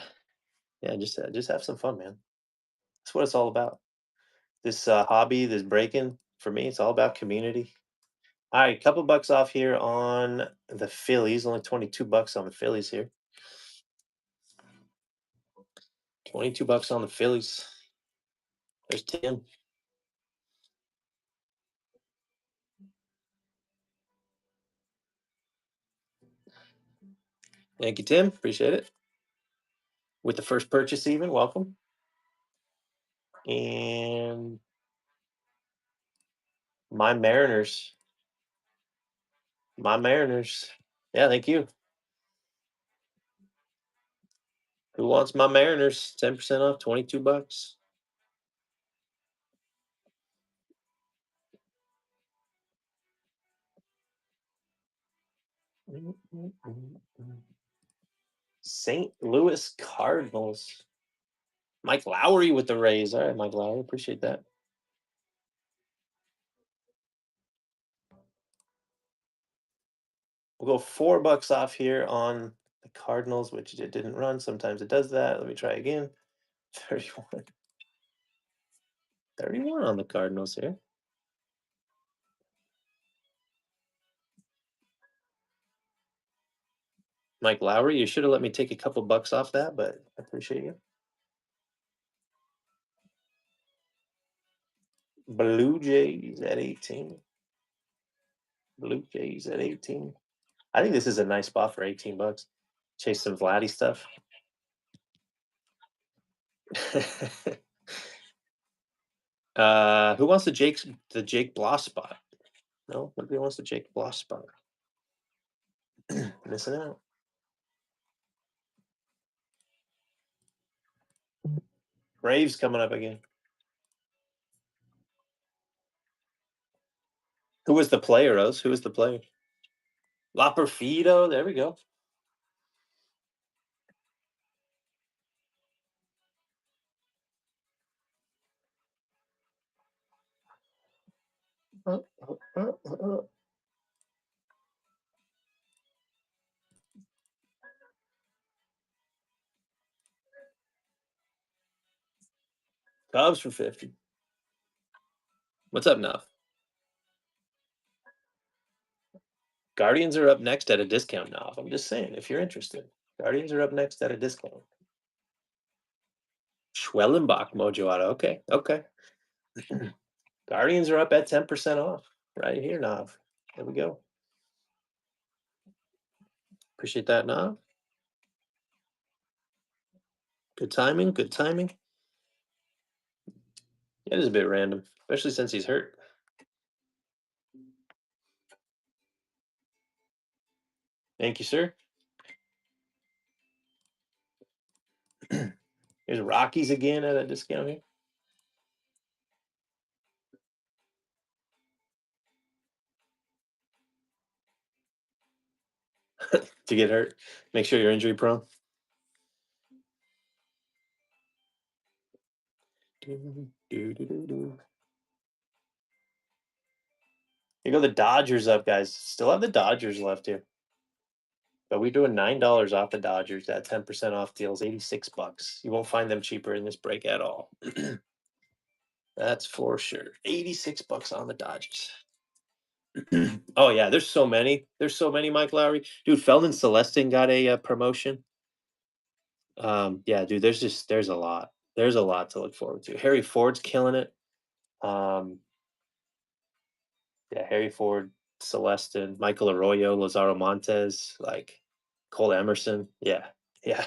Speaker 1: yeah, just have some fun, man. That's what it's all about. This hobby, this breaking, for me, it's all about community. All right, couple bucks off here on the Phillies. Only $22 on the Phillies here. $22 on the Phillies. There's Tim. Thank you, Tim. Appreciate it. With the first purchase, even welcome. And my Mariners. My Mariners. Yeah, thank you. Who wants my Mariners? 10% off, $22. Mm, mm, mm, mm. St. Louis Cardinals. Mike Lowry with the Rays. All right, Mike Lowry. Appreciate that. We'll go $4 off here on the Cardinals, which it didn't run. Sometimes it does that. Let me try again. 31. 31 on the Cardinals here. Mike Lowry, you should have let me take a couple bucks off that, but I appreciate you. Blue Jays at 18. Blue Jays at 18. I think this is a nice spot for 18 bucks. Chase some Vladdy stuff. Who wants the Jake Bloss spot? No, nobody wants the Jake Bloss spot. Missing out. Braves coming up again. Who was the player, Rose? Who was the player? La Perfido. There we go. Cubs for 50. What's up now? Guardians are up next at a discount now. I'm just saying, if you're interested. Guardians are up next at a discount. Schwellenbach Mojo Auto. Okay, okay. Guardians are up at 10% off right here, Nav. There we go. Appreciate that, Nav. Good timing, good timing. Yeah, it is a bit random, especially since he's hurt. Thank you, sir. Here's Rockies again at a discount here. To get hurt. Make sure you're injury prone. Here go the Dodgers up, guys. Still have the Dodgers left here. But we're doing $9 off the Dodgers. That 10% off deals, 86 bucks. You won't find them cheaper in this break at all. That's for sure. 86 bucks on the Dodgers. Oh yeah, there's so many. There's so many Mike Lowry. Dude, Feldon Celestin got a promotion. Yeah, dude, there's a lot. There's a lot to look forward to. Harry Ford's killing it. Um, yeah, Harry Ford, Celestin, Michael Arroyo, Lazaro Montes, like Cole Emerson. Yeah, yeah.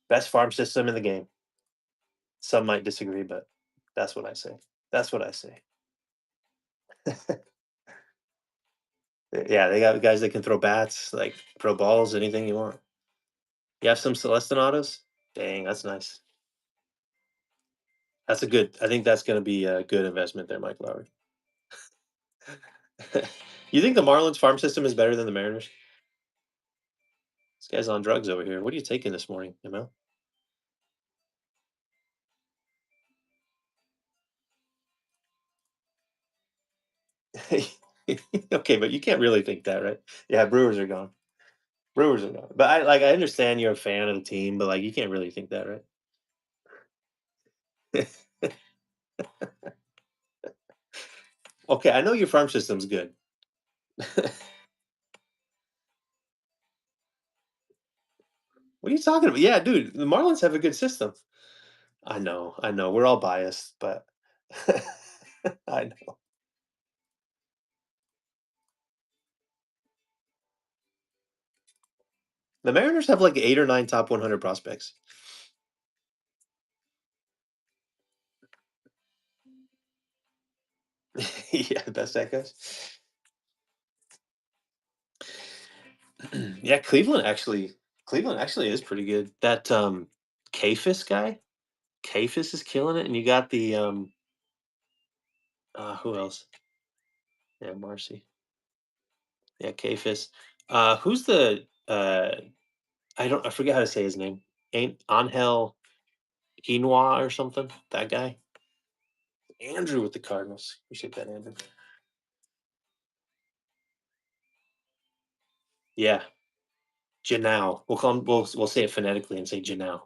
Speaker 1: Best farm system in the game. Some might disagree, but that's what I say. That's what I say. Yeah, they got guys that can throw bats, like throw balls, anything you want. You have some Celestin autos? Dang, that's nice. That's a good. I think that's going to be a good investment there, Mike Lowry. You think the Marlins farm system is better than the Mariners? This guy's on drugs over here. What are you taking this morning, Emil? Okay, but you can't really think that, right? Yeah, Brewers are gone. Brewers are gone. But I understand you're a fan of the team, but like you can't really think that, right? Okay, I know your farm system's good. What are you talking about? Yeah, dude, the Marlins have a good system. I know. We're all biased, but I know. The Mariners have like 8 or 9 top 100 prospects. Yeah, best that goes. Yeah, Cleveland actually is pretty good. That Kafis guy, Kafis is killing it, and you got the who else? Yeah, Marcy. Yeah, Kafis. Who's the I forget how to say his name. Ain't Angel Quinoa or something? That guy? Andrew with the Cardinals. Appreciate that, Andrew. Yeah, Janau. We'll call him. We'll say it phonetically and say Janau.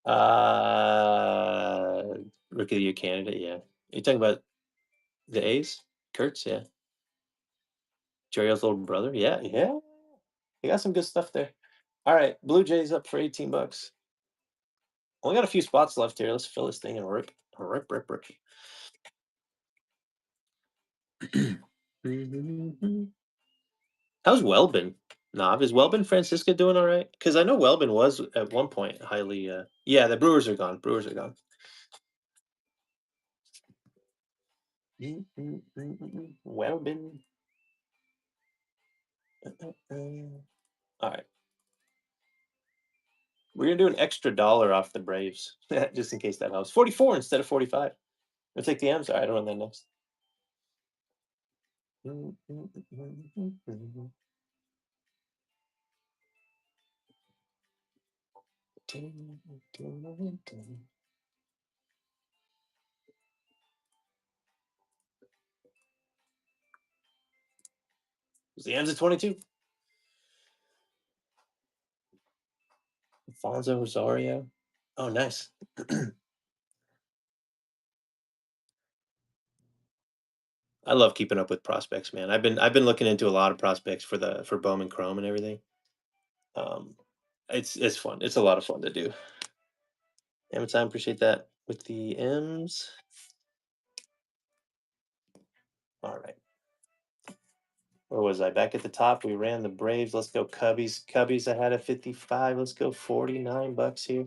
Speaker 1: uh, Rookie of the Year candidate. Yeah, you talking about the A's? Kurtz. Yeah, Jerry's little brother. Yeah, yeah. You got some good stuff there. All right, Blue Jays up for 18 bucks. Only got a few spots left here. Let's fill this thing and rip, rip, rip, rip. How's Welbin? Nav, is Welbin Francisca doing all right? Because I know Welbin was at one point highly. Yeah, the Brewers are gone. Brewers are gone. Welbin. All right. We're gonna do an extra dollar off the Braves, just in case that helps. 44 instead of 45. We'll take the M's. All right, I'll run that next. The M's at 22. Alfonso Rosario. Oh, nice. I love keeping up with prospects, man. I've been looking into a lot of prospects for Bowman Chrome and everything. Um, it's fun. It's a lot of fun to do. Time, appreciate that with the M's. All right. Where was I? Back at the top, we ran the Braves. Let's go Cubbies. Cubbies, I had a 55. Let's go 49 bucks here.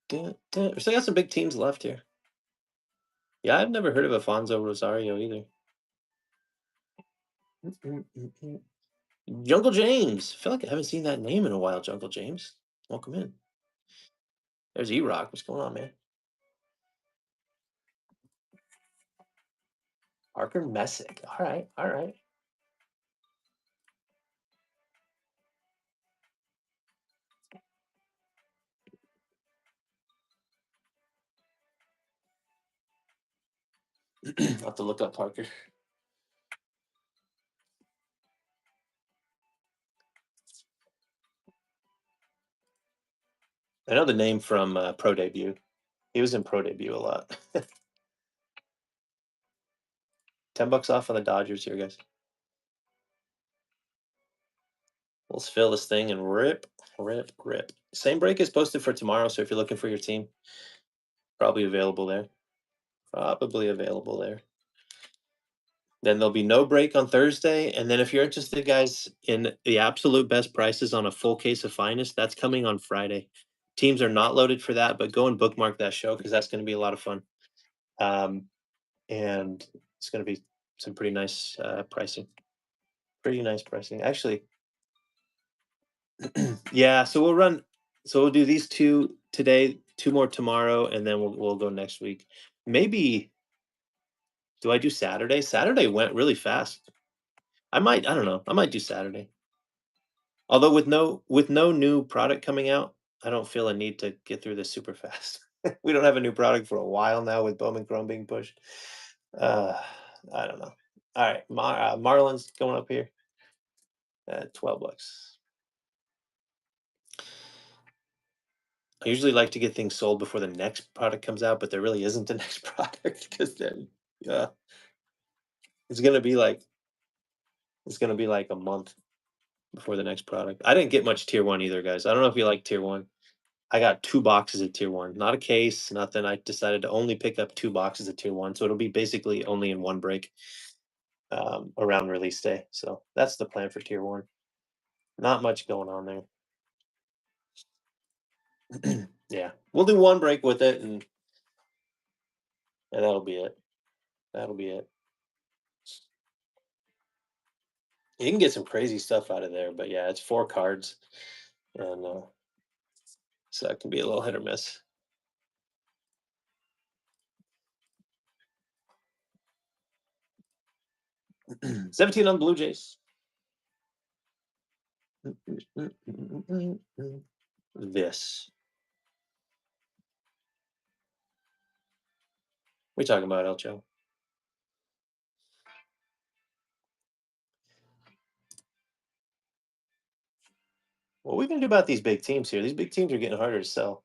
Speaker 1: We still got some big teams left here. Yeah, I've never heard of Afonso Rosario either. Jungle James. I feel like I haven't seen that name in a while, Jungle James. Welcome in. There's E-Rock. What's going on, man? Parker Messick. All right, all right. I'll have to look up Parker. I know the name from Pro Debut. He was in Pro Debut a lot. 10 bucks off on the Dodgers here, guys. Let's fill this thing and rip, rip, rip. Same break is posted for tomorrow, so if you're looking for your team, probably available there. Probably available there. Then there'll be no break on Thursday. And then if you're interested, guys, in the absolute best prices on a full case of Finest, that's coming on Friday. Teams are not loaded for that, but go and bookmark that show because that's going to be a lot of fun. And it's going to be some pretty nice pricing. Pretty nice pricing. Actually, yeah, so we'll do these two today, two more tomorrow, and then we'll go next week. Maybe do I do Saturday? Saturday went really fast. I don't know. I might do Saturday. Although with no new product coming out, I don't feel a need to get through this super fast. We don't have a new product for a while now with Bowman Chrome being pushed. Uh, I don't know. All right, Marlins going up here at 12 bucks. I usually like to get things sold before the next product comes out, but there really isn't a next product because then, yeah, it's gonna be like it's gonna be like a month before the next product. I didn't get much tier one either, guys. I don't know if you like tier one. I got 2 boxes of tier one, not a case, nothing. I decided to only pick up 2 boxes of tier one, so it'll be basically only in one break around release day. So that's the plan for tier one. Not much going on there. Yeah, we'll do one break with it, and that'll be it. That'll be it. You can get some crazy stuff out of there, but yeah, it's 4 cards, and so it can be a little hit or miss. 17 on Blue Jays. This. We talking about Elcho? What are we gonna do about these big teams here? These big teams are getting harder to sell.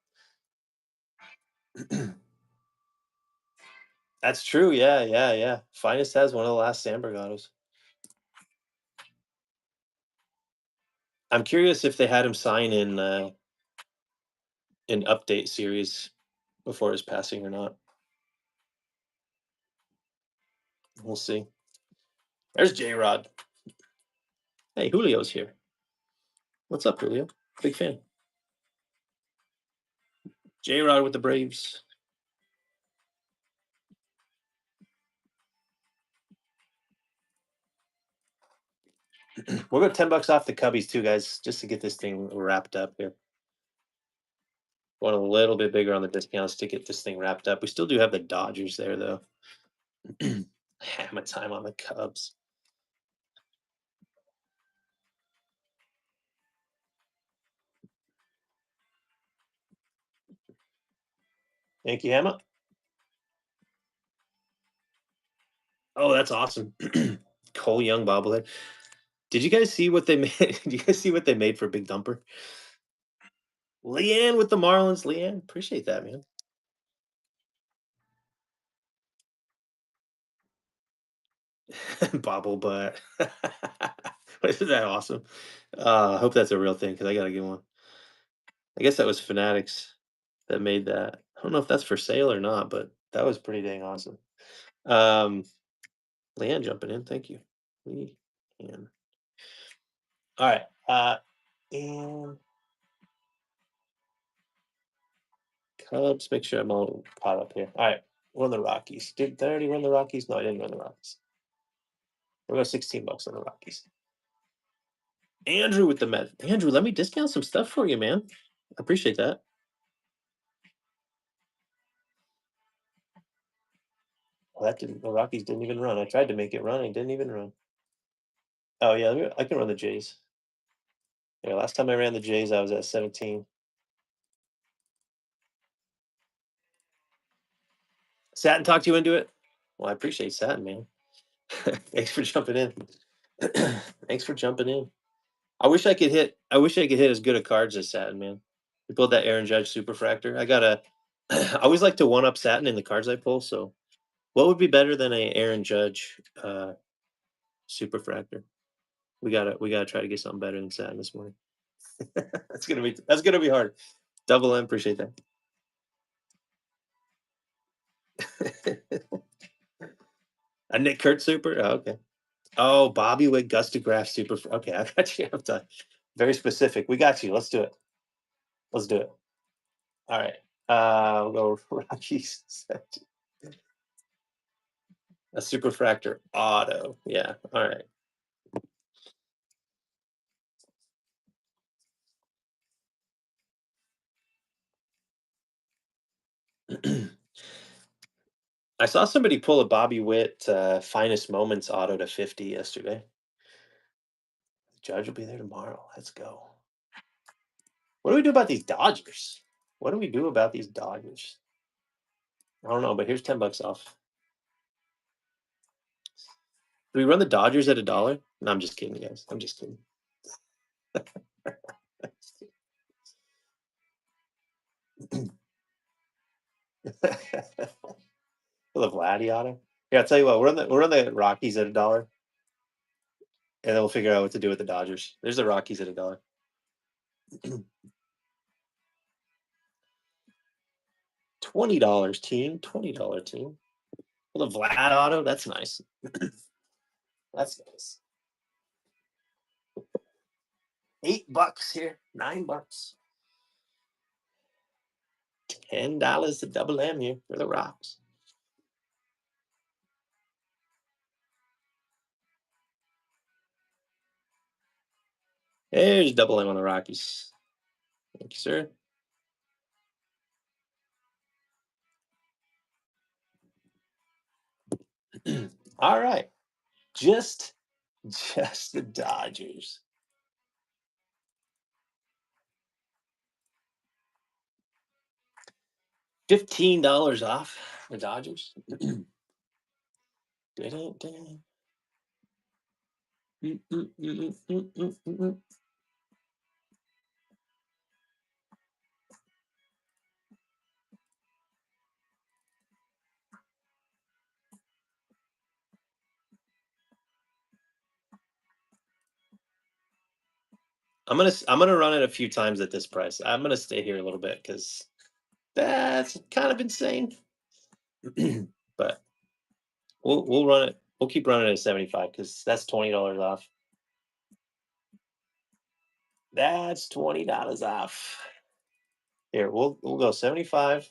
Speaker 1: That's true. Yeah, yeah, yeah. Finest has one of the last Sandberg autos. I'm curious if they had him sign in an update series before his passing or not. We'll see. There's J Rod. Hey, Julio's here. What's up, Julio? Big fan. J Rod with the Braves. We'll go $10 off the Cubbies too, guys, just to get this thing wrapped up here. Going a little bit bigger on the discounts to get this thing wrapped up. We still do have the Dodgers there, though. Hammer time on the Cubs. Thank you, Hammer. Oh, that's awesome. Cole Young bobblehead. Did you guys see what they made? Did you guys see what they made for Big Dumper? Leanne with the Marlins. Leanne, appreciate that, man. Bobble butt. Isn't that awesome? I hope that's a real thing because I gotta get one. I guess that was Fanatics that made that. I don't know if that's for sale or not, but that was pretty dang awesome. Um, Leanne jumping in, thank you. Leanne. All right. And Cubs, make sure I'm all caught up here. All right. Run the Rockies. Did I already run the Rockies? No, I didn't run the Rockies. We'll go $16 on the Rockies. Andrew with the Mets. Andrew, let me discount some stuff for you, man. I appreciate that. Well, that didn't. The Rockies didn't even run. I tried to make it run. It didn't even run. Oh yeah, I can run the Jays. Yeah, last time I ran the Jays, I was at 17. Satin talked you into it. Well, I appreciate Satin, man. Thanks for jumping in. Thanks for jumping in. I wish I could hit. I wish I could hit as good a cards as Satin, man. We pulled that Aaron Judge Superfractor. I got a. I always like to one up Satin in the cards I pull. So, what would be better than a Aaron Judge Superfractor? We gotta try to get something better than Satin this morning. That's gonna be hard. Double M, appreciate that. A Nick Kurt Super. Oh, okay. Oh, Bobby Witt Gustograph Super. Okay, I got you. I'm done. Very specific. We got you. Let's do it. Let's do it. All right. We'll go Rockies. A Superfractor Auto. Yeah. All right. I saw somebody pull a Bobby Witt Finest Moments Auto to 50 yesterday. Judge will be there tomorrow. Let's go. What do we do about these Dodgers? What do we do about these Dodgers? I don't know, but here's $10 off. Do we run the Dodgers at $1? No, I'm just kidding, guys. I'm just kidding. The Vladdy auto. Yeah, I'll tell you what. We're on the Rockies at $1, and then we'll figure out what to do with the Dodgers. There's the Rockies at $1. $20 team. $20 team. Well, the Vlad auto. That's nice. That's nice. $8 here. $9. $10 to double M here for the Rocks. There's double M on the Rockies. Thank you, sir. All right. Just the Dodgers. $15 off the Dodgers. Dun-dun-dun. Mm, mm, mm, mm, mm, mm, mm. I'm gonna run it a few times at this price. I'm gonna stay here a little bit because that's kind of insane. But we'll run it. We'll keep running it at 75 because that's $20 off. That's $20 off. Here, we'll go 75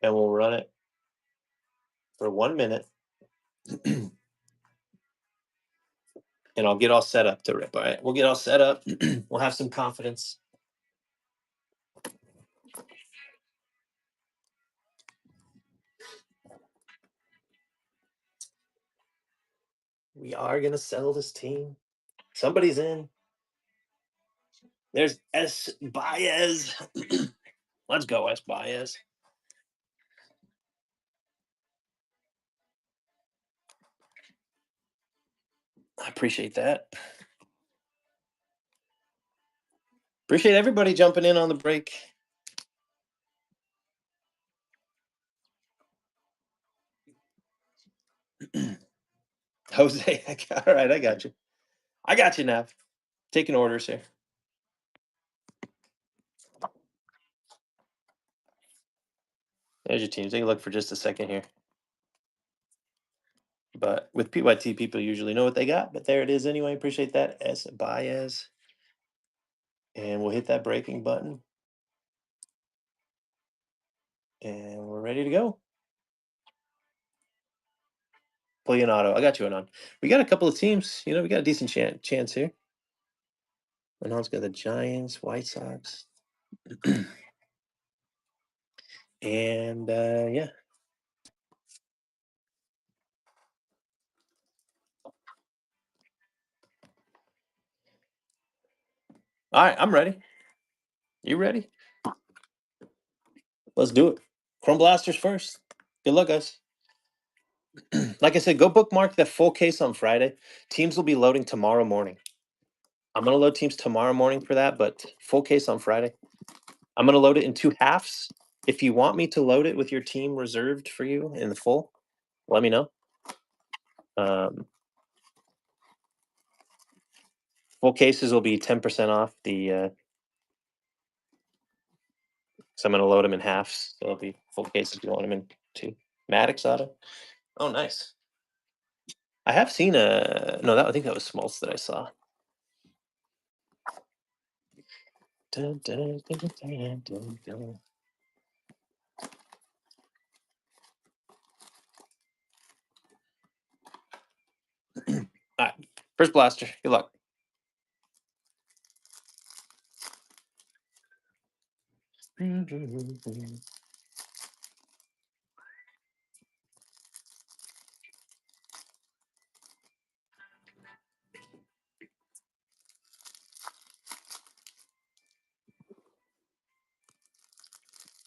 Speaker 1: and we'll run it for 1 minute, and I'll get all set up to rip. All right, we'll get all set up. We'll have some confidence. We are gonna sell this team. Somebody's in. There's S. Baez. Let's go, S. Baez. I appreciate that. Appreciate everybody jumping in on the break. Jose, all right, I got you. I got you, Nav. Taking orders here. There's your team. Take a look for just a second here. But with PYT, people usually know what they got. But there it is anyway. Appreciate that. S. Baez. And we'll hit that breaking button. And we're ready to go. Leonardo, I got you, Anon. We got a couple of teams. You know, we got a decent chance here. Anon's got the Giants, White Sox. And yeah. All right, I'm ready. You ready? Let's do it. Chrome Blasters first. Good luck, guys. Like I said, go bookmark that full case on Friday. Teams will be loading tomorrow morning. I'm going to load teams tomorrow morning for that, but full case on Friday. I'm going to load it in 2 halves. If you want me to load it with your team reserved for you in the full, let me know. Full cases will be 10% off the. So I'm going to load them in halves. So it'll be full case if you want them in 2. Maddox auto. Oh, nice. I have seen a no. I think that was Smoltz that I saw. Dun, dun, dun, dun, dun, dun. All right, first blaster. Good luck.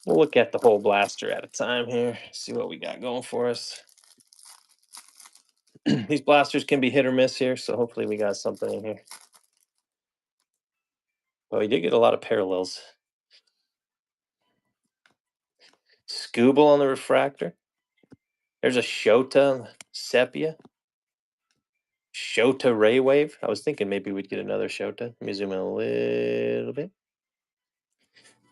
Speaker 1: We'll look at the whole blaster at a time here. See what we got going for us. These blasters can be hit or miss here, so hopefully we got something in here. Well, we did get a lot of parallels. Scooble on the refractor. There's a Shota Sepia. Shota Ray Wave. I was thinking maybe we'd get another Shota. Let me zoom in a little bit.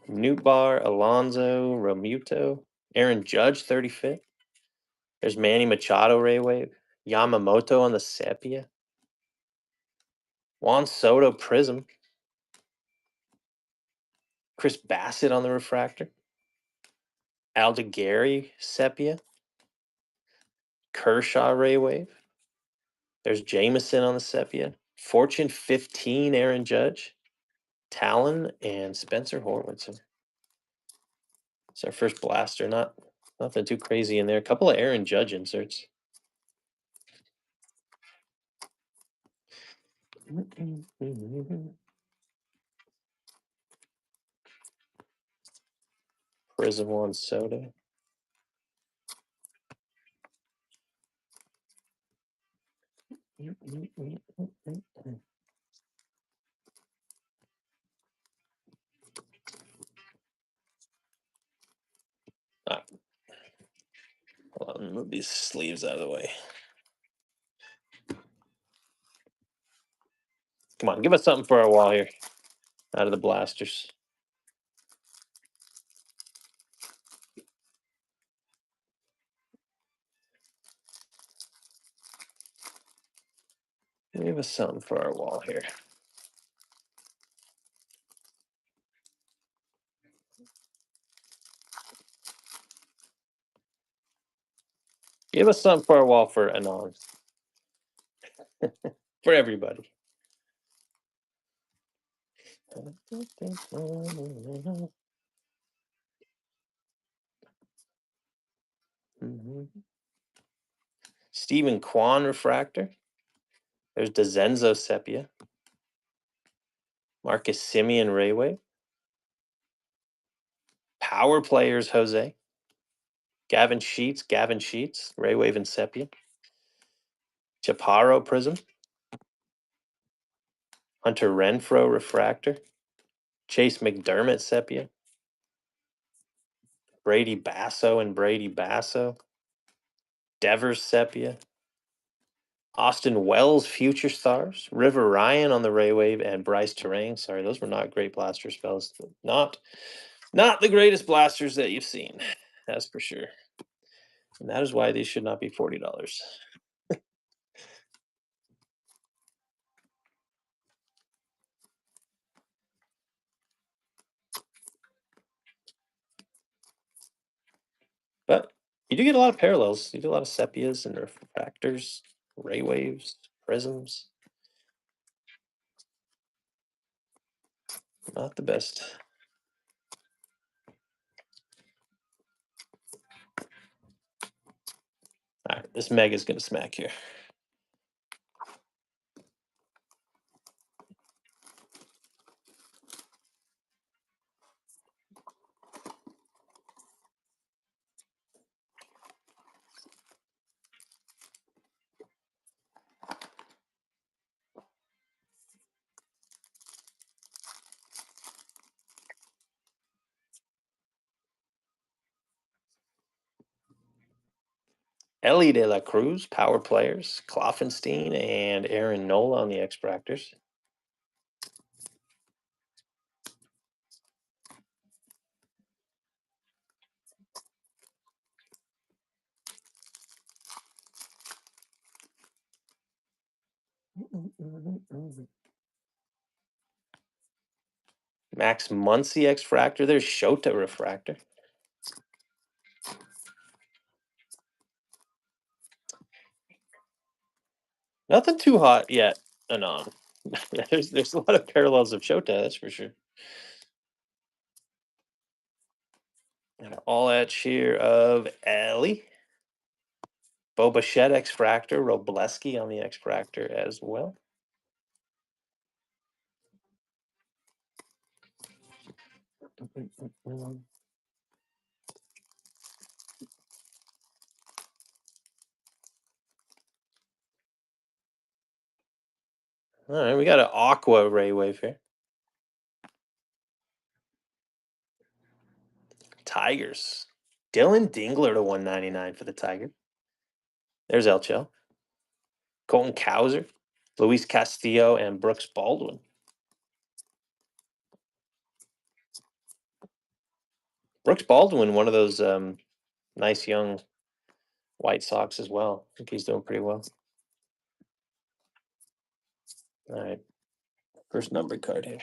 Speaker 1: Newt Bar, Alonzo, Romuto, Aaron Judge, 35th. There's Manny Machado Ray Wave. Yamamoto on the Sepia. Juan Soto Prism. Chris Bassett on the refractor. Aldegary Sepia. Kershaw Ray Wave. There's Jameson on the Sepia. Fortune 15 Aaron Judge. Talon and Spencer Horwitzer. It's our first blaster. Nothing too crazy in there. A couple of Aaron Judge inserts. Prism Juan Soto. Ah. Hold on, move these sleeves out of the way. Come on, give us something for our wall here. out of the blasters. Give us something for our wall here. Give us something for our wall for Anon. For everybody. Stephen Kwan refractor. There's DeZenzo Sepia. Marcus Simeon Rayway. Power players Jose. Gavin Sheets, Raywave and Sepia. Chaparro Prism. Hunter Renfro refractor. Chase McDermott Sepia. Brady Basso and Brady Basso. Devers Sepia. Austin Wells Future Stars. River Ryan on the Raywave and Bryce Terrain. Sorry, those were not great blaster spells. Not the greatest blasters that you've seen. That's for sure. And that is why these should not be $40. But you do get a lot of parallels. You do a lot of sepias and refractors, ray waves, prisms. Not the best. All right, this Meg is going to smack here. Ellie De La Cruz, power players, Kloffenstein and Aaron Nola on the X-Fractors. Max Muncy X-Fractor. There's Shota Refractor. Nothing too hot yet, Anon. there's a lot of parallels of Shota, that's for sure. And all that cheer of Ellie. Boba Fett X-Fractor, Robleski on the X-Fractor as well. All right, we got an Aqua Ray Wave here. Tigers. Dylan Dingler to 199 for the Tiger. There's Elcho. Colton Cowser, Luis Castillo, and Brooks Baldwin. Brooks Baldwin, one of those nice young White Sox as well. I think he's doing pretty well. All right. First numbered card here.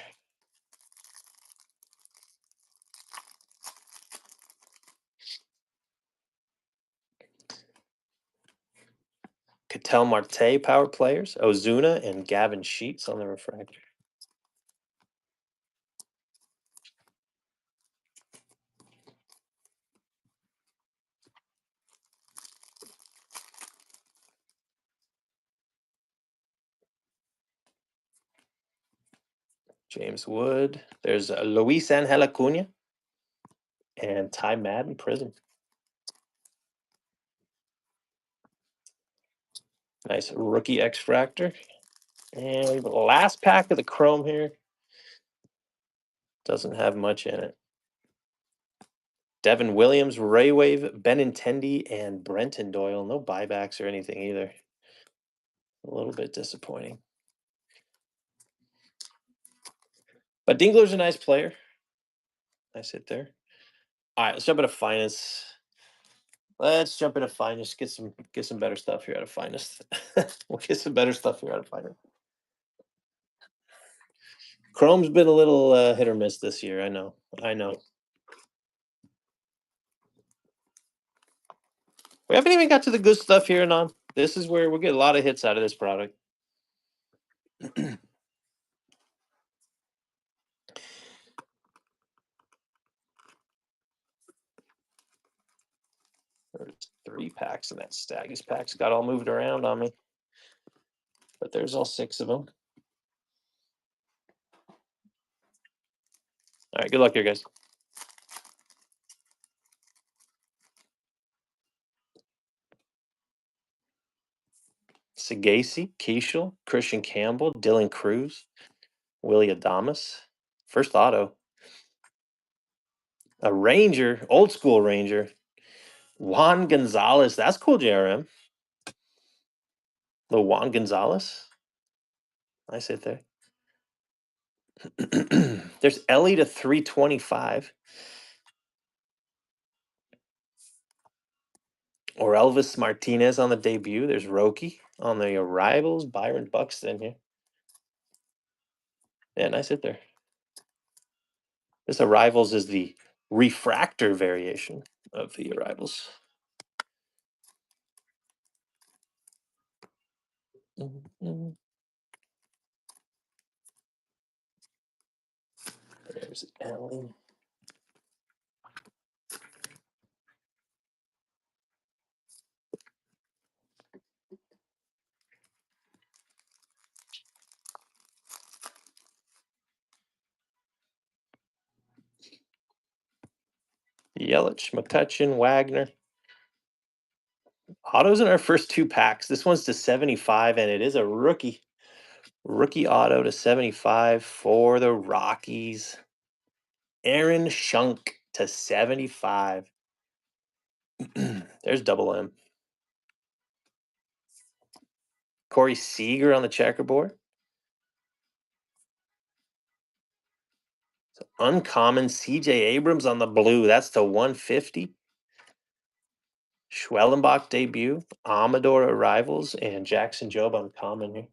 Speaker 1: Ketel Marte power players, Ozuna and Gavin Sheets on the refractor. James Wood. There's Luis Angel Acuna and Ty Madden Prism. Nice rookie X-Fractor. And the last pack of the Chrome here doesn't have much in it. Devin Williams, Raywave, Benintendi, and Brenton Doyle. No buybacks or anything either. A little bit disappointing. But Dingler's a nice player. Nice hit there. All right, let's jump into finest. Let's jump into finest. Get some better stuff here out of finest. We'll get some better stuff here out of finest. Chrome's been a little hit or miss this year. I know. I know. We haven't even got to the good stuff here, and on. This is where we'll get a lot of hits out of this product. There's 3 packs in that Staggy's packs. Got all moved around on me. But there's all 6 of them. All right, good luck here, guys. Sagasi, Keishel, Christian Campbell, Dylan Cruz, Willie Adamas. First auto. A Ranger, old school Ranger. Juan Gonzalez. That's cool, JRM. The Juan Gonzalez. Nice hit there. There's Ellie to 325. Or Elvis Martinez on the debut. There's Roki on the arrivals. Byron Buxton here. Yeah, nice hit there. This arrivals is the refractor variation of the arrivals. There's Ellie. Yelich, McCutcheon, Wagner. Autos in our first 2 packs. This one's to 75, and it is a rookie. Rookie auto to 75 for the Rockies. Aaron Shunk to 75. There's double M. Corey Seager on the checkerboard. So uncommon CJ Abrams on the blue. That's to 150. Schwellenbach debut. Amador arrivals. And Jackson Jobe uncommon here.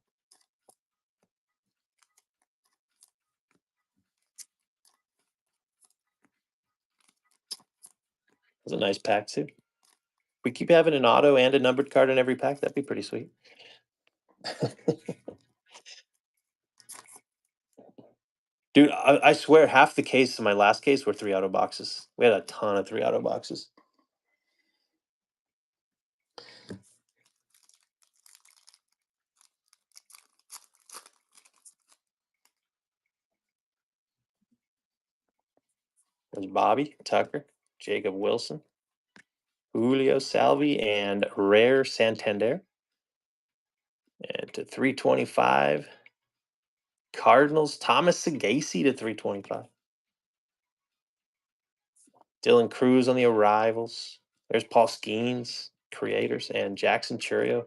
Speaker 1: That's a nice pack, too. We keep having an auto and a numbered card in every pack. That'd be pretty sweet. Dude, I swear half the case in my last case were 3 auto boxes. We had a ton of 3 auto boxes. There's Bobby, Tucker, Jacob Wilson, Julio Salvi, and Rare Santander. And to 325, Cardinals, Thomas Sagasi to 325. Dylan Cruz on the arrivals. There's Paul Skeens, creators, and Jackson Churio,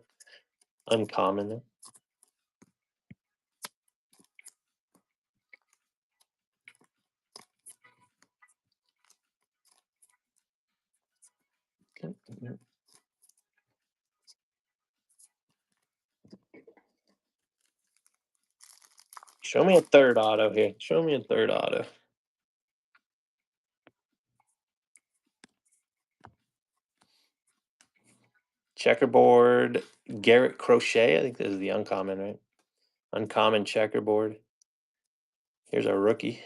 Speaker 1: uncommon there. Okay. Show me a third auto here. Show me a third auto. Checkerboard, Garrett Crochet. I think this is the uncommon, right? Uncommon checkerboard. Here's our rookie.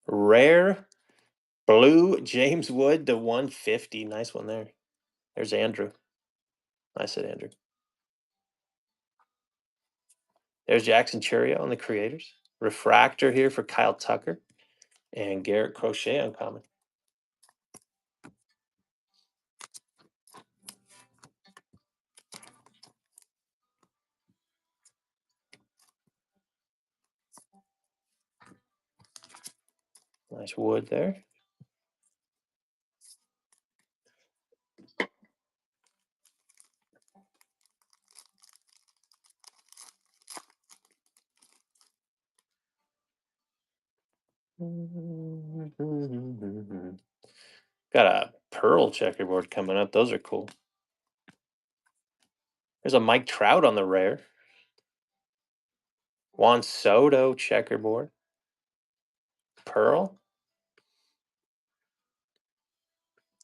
Speaker 1: Rare blue James Wood to 150. Nice one there. There's Andrew. Nice hit, Andrew. There's Jackson Churio on the creators. Refractor here for Kyle Tucker. And Garrett Crochet uncommon. Nice wood there. Got a pearl checkerboard coming up. Those are cool. There's a Mike Trout on the rare. Juan Soto checkerboard. Pearl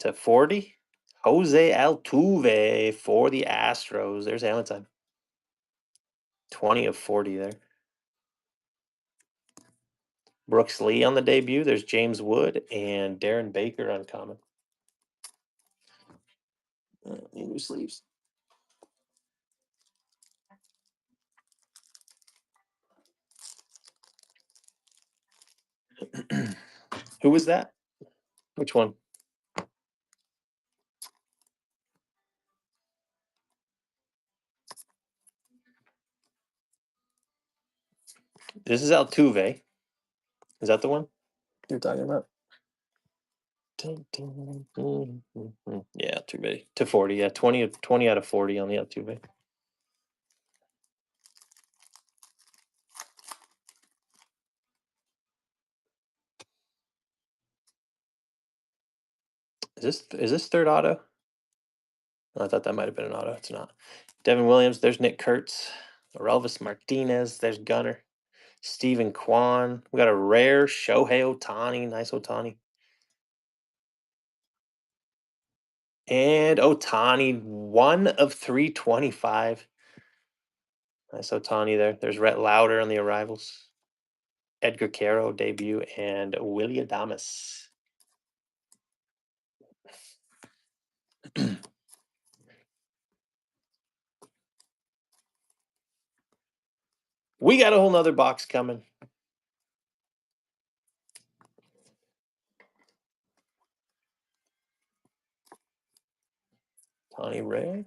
Speaker 1: to 40. Jose Altuve for the Astros. There's Valentine. 20 of 40 there. Brooks Lee on the debut. There's James Wood and Darren Baker uncommon. New sleeves. Who was that? Which one? This is Altuve. Is that the one you're talking about? Yeah, Altuve to 40. Yeah, 20 out of 40 on the Altuve. Is this third auto? Oh, I thought that might have been an auto. It's not. Devin Williams. There's Nick Kurtz. Relvis Martinez. There's Gunner. Stephen Kwan. We got a rare Shohei Otani. Nice Otani. And Otani, 1 of 325. Nice Otani there. There's Rhett Lauder on the arrivals. Edgar Caro debut and Willie Adames. We got a whole nother box coming. Tony Ray.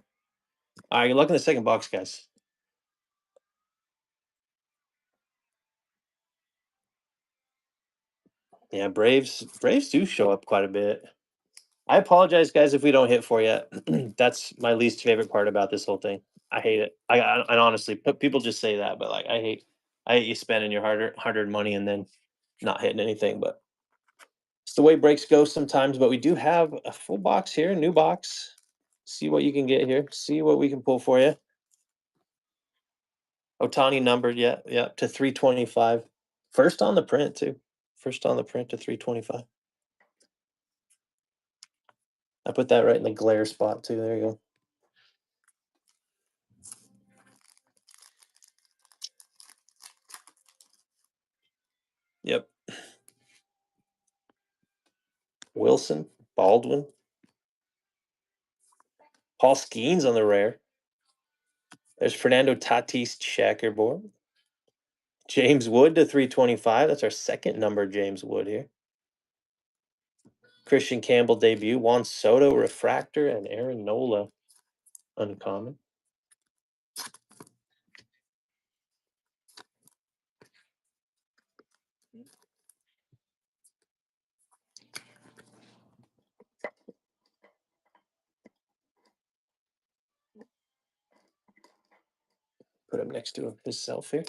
Speaker 1: All right, good luck in the second box, guys. Yeah, Braves do show up quite a bit. I apologize, guys, if we don't hit for you. That's my least favorite part about this whole thing. I hate it. I honestly, people just say that, but like I hate you spending your hard-earned money and then not hitting anything. But it's the way breaks go sometimes. But we do have a full box here, new box. See what you can get here. See what we can pull for you. Otani numbered, yeah, to 325. First on the print too. First on the print to 325. I put that right in the glare spot too. There you go. Yep. Wilson, Baldwin, Paul Skeens on the rare. There's Fernando Tatis checkerboard. James Wood to 325. That's our second number, James Wood here. Christian Campbell debut. Juan Soto refractor and Aaron Nola uncommon. Put him next to himself here.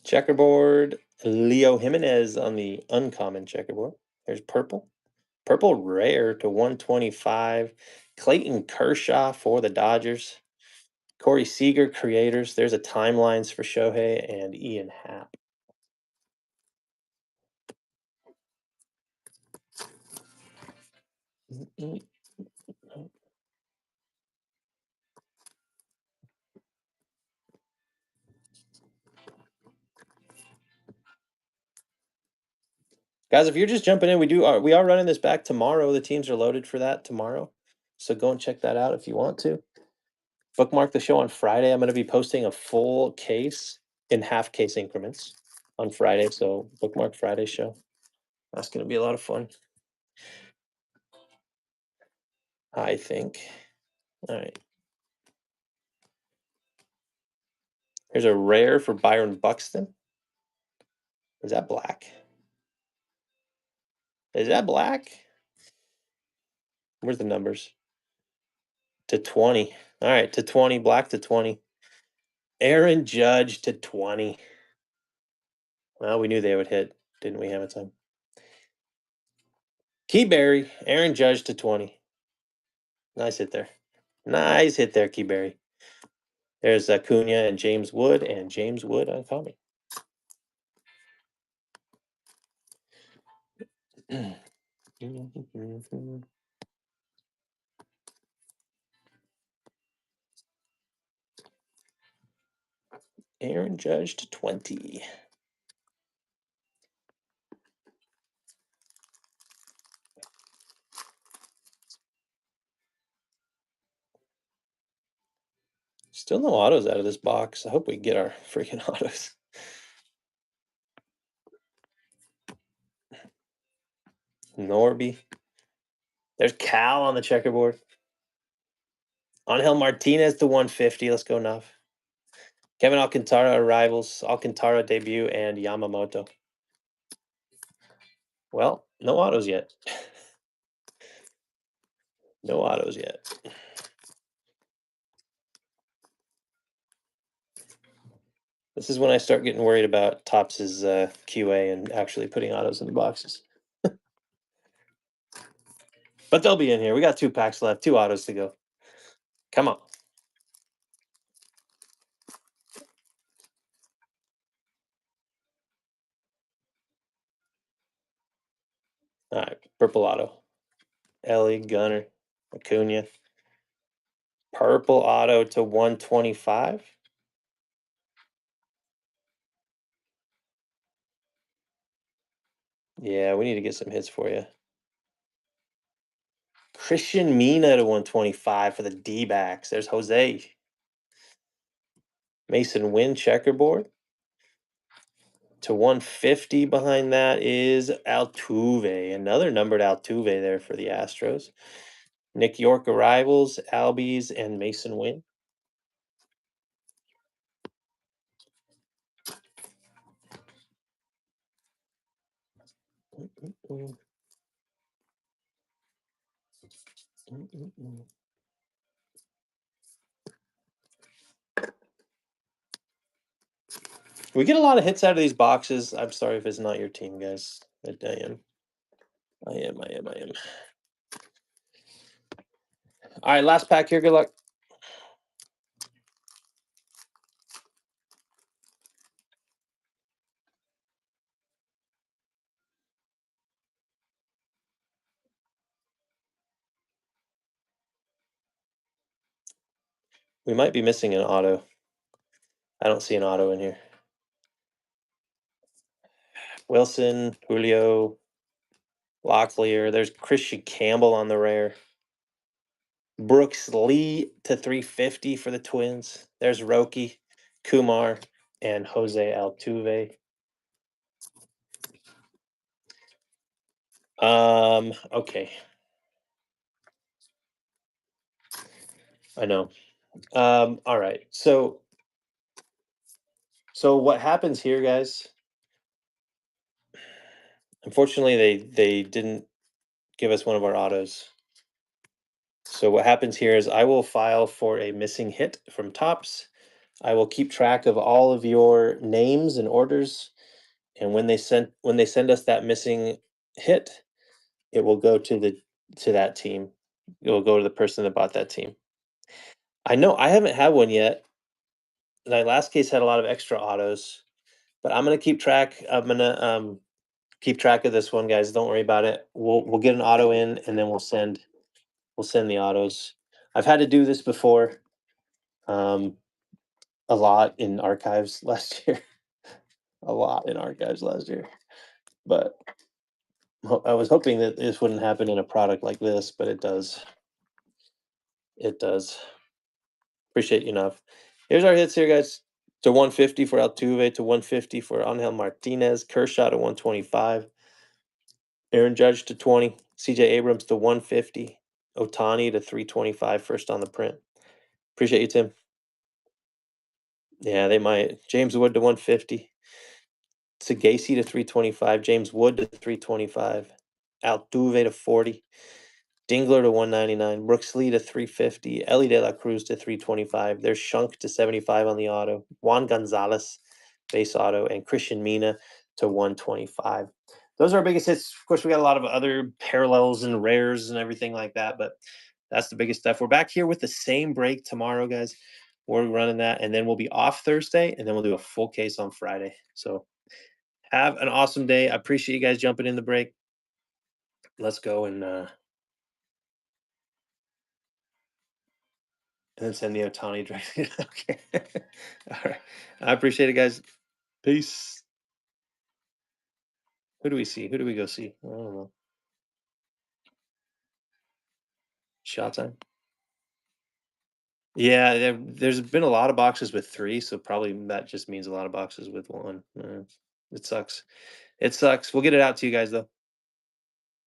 Speaker 1: Checkerboard. Leo Jimenez on the uncommon checkerboard. There's purple. Purple rare to 125. Clayton Kershaw for the Dodgers. Corey Seager creators. There's a timelines for Shohei and Ian Happ. Guys, if you're just jumping in, we are running this back tomorrow. The teams are loaded for that tomorrow. So go and check that out if you want to. Bookmark the show on Friday. I'm going to be posting a full case in half case increments on Friday. So bookmark Friday's show. That's going to be a lot of fun, I think. All right. Here's a rare for Byron Buxton. Is that black? Is that black? Where's the numbers? To 20. All right, to 20, black to 20. Aaron Judge to 20. Well, we knew they would hit, didn't we, Hamilton? Key Berry, Aaron Judge to 20. Nice hit there. Nice hit there, Key Berry. There's Acuna and James Wood uncommon. Aaron Judge to 20. Still no autos out of this box. I hope we get our freaking autos. Norby. There's Cal on the checkerboard. Angel Martinez to 150. Let's go, Nuff. Kevin Alcantara arrivals, Alcantara debut, and Yamamoto. Well, no autos yet. No autos yet. This is when I start getting worried about Topps' QA and actually putting autos in the boxes. But they'll be in here. We got 2 packs left, 2 autos to go. Come on. All right, purple auto. Ellie, Gunner, Acuna. Purple auto to 125. Yeah, we need to get some hits for you. Christian Mina to 125 for the D-backs. There's Jose. Mason Wynn checkerboard. To 150 behind that is Altuve. Another numbered Altuve there for the Astros. Nick York arrivals, Albies, and Mason Wynn. We get a lot of hits out of these boxes. I'm sorry if it's not your team, guys. I am. All right, last pack here. Good luck. We might be missing an auto. I don't see an auto in here. Wilson, Julio, Locklear. There's Christian Campbell on the rare. Brooks Lee to 350 for the Twins. There's Roki, Kumar, and Jose Altuve. Okay. I know. All right. So what happens here, guys? Unfortunately, they didn't give us one of our autos. So what happens here is I will file for a missing hit from Topps. I will keep track of all of your names and orders, and when they send us that missing hit, it will go to that team. It will go to the person that bought that team. I know I haven't had one yet. My last case had a lot of extra autos, but I'm gonna keep track. I'm gonna keep track of this one, guys. Don't worry about it. We'll get an auto in, and then we'll send the autos. I've had to do this before, a lot in archives last year. A lot in archives last year, but I was hoping that this wouldn't happen in a product like this, but it does. It does. Appreciate you enough. Here's our hits here, guys. To 150 for Altuve, to 150 for Angel Martinez, Kershaw to 125, Aaron Judge to 20, CJ Abrams to 150, Otani to 325, first on the print. Appreciate you, Tim. Yeah, they might. James Wood to 150. Sagasi to 325. James Wood to 325. Altuve to 40. Dingler to 199. Brooks Lee to 350. Ellie De La Cruz to 325. There's Shunk to 75 on the auto. Juan Gonzalez, base auto, and Christian Mina to 125. Those are our biggest hits. Of course, we got a lot of other parallels and rares and everything like that, but that's the biggest stuff. We're back here with the same break tomorrow, guys. We're running that, and then we'll be off Thursday, and then we'll do a full case on Friday. So have an awesome day. I appreciate you guys jumping in the break. Let's go and then send the Otani directly. Okay. All right. I appreciate it, guys. Peace. Who do we see? Who do we go see? I don't know. Shot time. Yeah, there's been a lot of boxes with three, so probably that just means a lot of boxes with one. It sucks. It sucks. We'll get it out to you guys though.